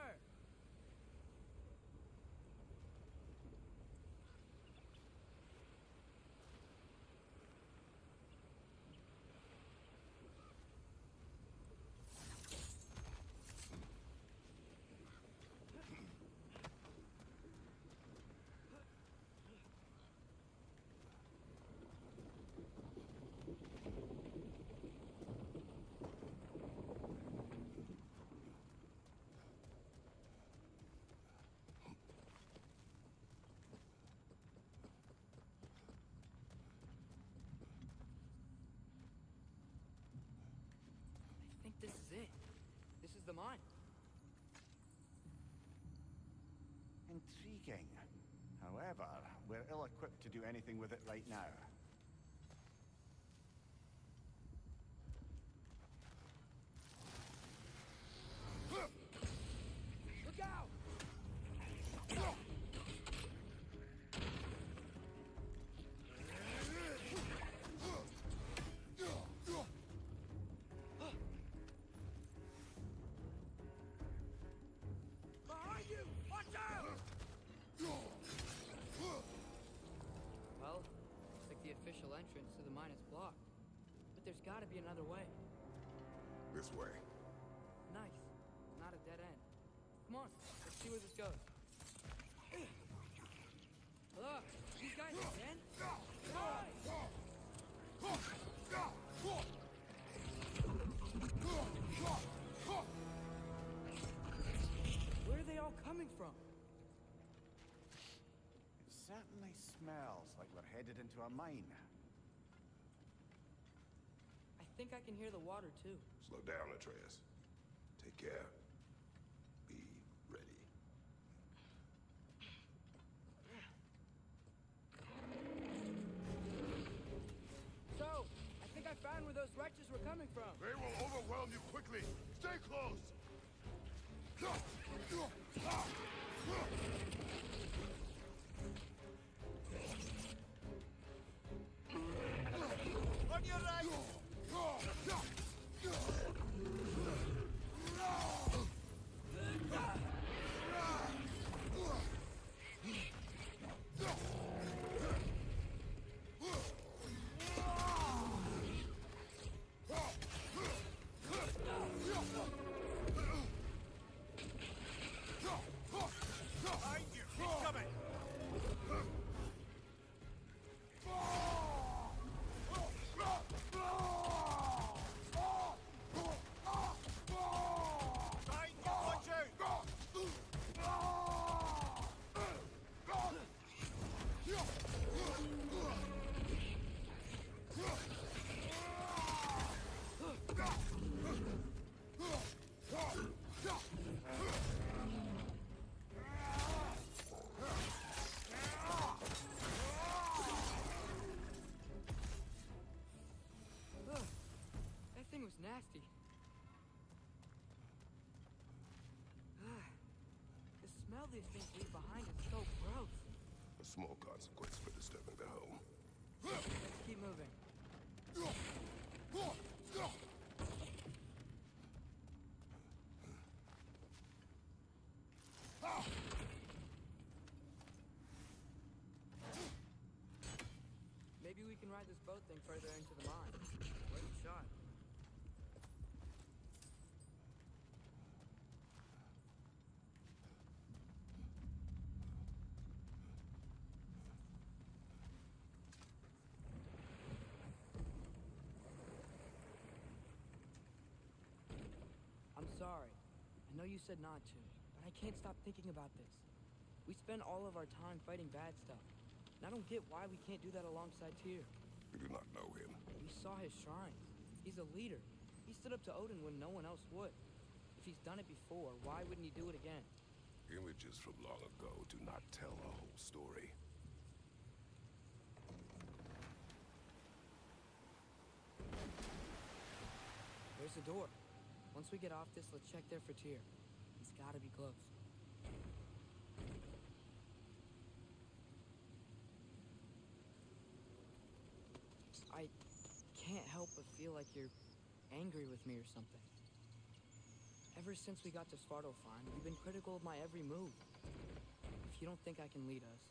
I think this is it. This is the mine. Intriguing. However, we're ill-equipped to do anything with it right now. Look out! official entrance to the mine is blocked. But there's gotta be another way. This way. Nice. Not a dead end. Come on, let's see where this goes. Look, these guys again? Where are they all coming from? It certainly smells like we're headed into a mine. I think I can hear the water too. Slow down, Atreus. Take care. Be ready. So, I think I found where those wretches were coming from. They will overwhelm you quickly. Stay close. On your right! Behind you! He's coming! Behind you! Watch out! Ugh, that thing was nasty. Ugh, the smell these things leave behind is so gross. A small consequence for disturbing their home. Let's keep moving. Maybe we can ride this boat thing further into the mine. Worth a shot. I'm sorry. I know you said not to, but I can't stop thinking about this. We spend all of our time fighting bad stuff. And I don't get why we can't do that alongside Tyr. We do not know him. We saw his shrines. He's a leader. He stood up to Odin when no one else would. If he's done it before, why wouldn't he do it again? Images from long ago do not tell a whole story. There's the door. Once we get off this, let's check there for Tyr. He's gotta be close. I can't help but feel like you're angry with me or something. Ever since we got to Svartalfheim, you've been critical of my every move. If you don't think I can lead us,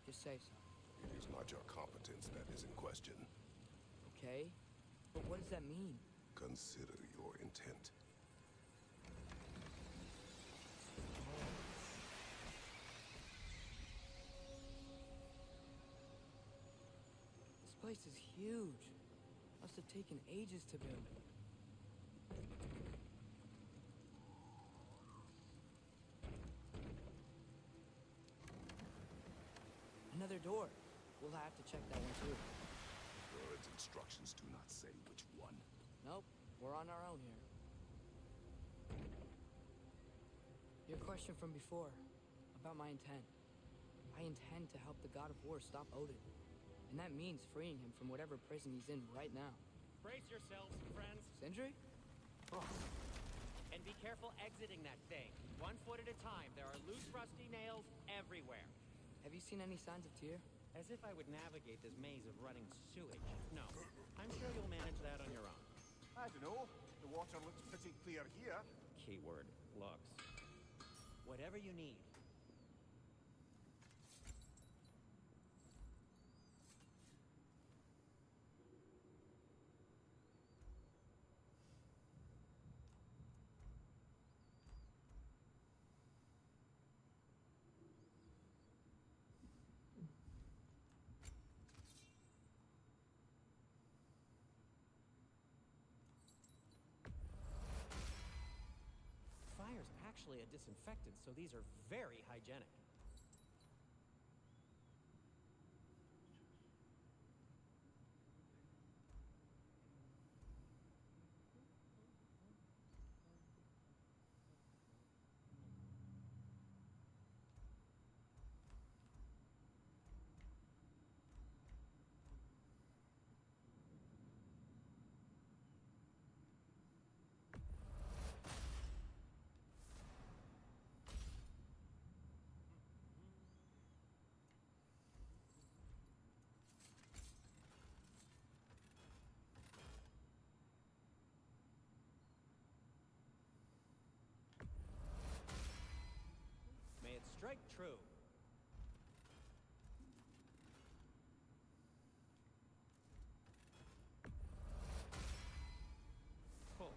just say so. It is not your competence that is in question. Okay? But what does that mean? Consider your intent. This place is huge. Must have taken ages to build. Another door. We'll have to check that one too. Word's instructions do not say which one. Nope, we're on our own here. Your question from before, about my intent. I intend to help the god of war stop Odin. And that means freeing him from whatever prison he's in right now. Brace yourselves, friends. Sindri? And be careful exiting that thing. 1 foot at a time. There are loose, rusty nails everywhere. Have you seen any signs of Tyr? As if I would navigate this maze of running sewage. No. I'm sure you'll manage that on your own. I don't know. The water looks pretty clear here. Keyword, looks. Whatever you need. actually a disinfectant, so these are very hygienic. May it strike true. Oh,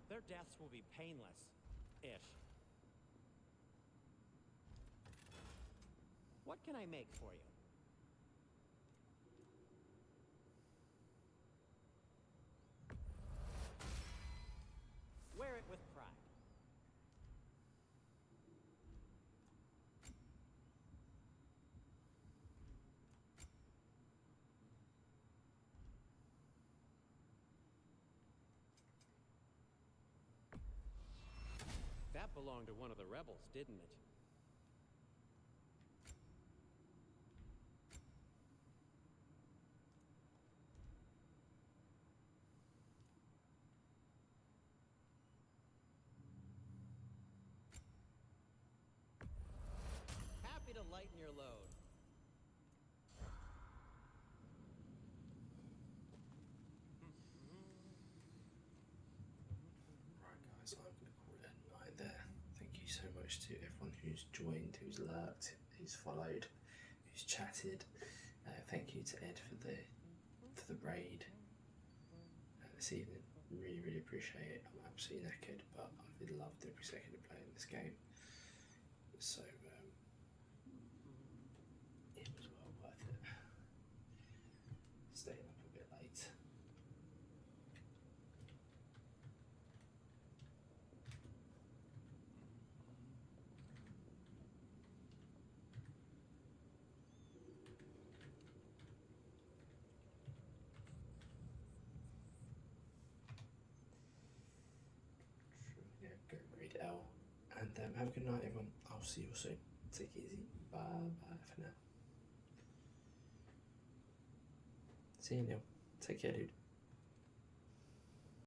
their deaths will be painless-ish. What can I make for you? Wear it with pride. That belonged to one of the rebels, didn't it? Happy to lighten your load. Right, guys, I'm going to call it a night there. Thank you so much to everyone who's joined, who's lurked, who's followed, who's chatted. Thank you to Ed for the raid this evening. Really, really appreciate it. I'm absolutely knackered, but I've loved every second of playing this game. So it was well worth it. Staying up a bit late. Yeah, go raid L. And have a good night, everyone. I'll see you all soon. Take it easy. Bye bye for now. See you, Neil. Take care, dude.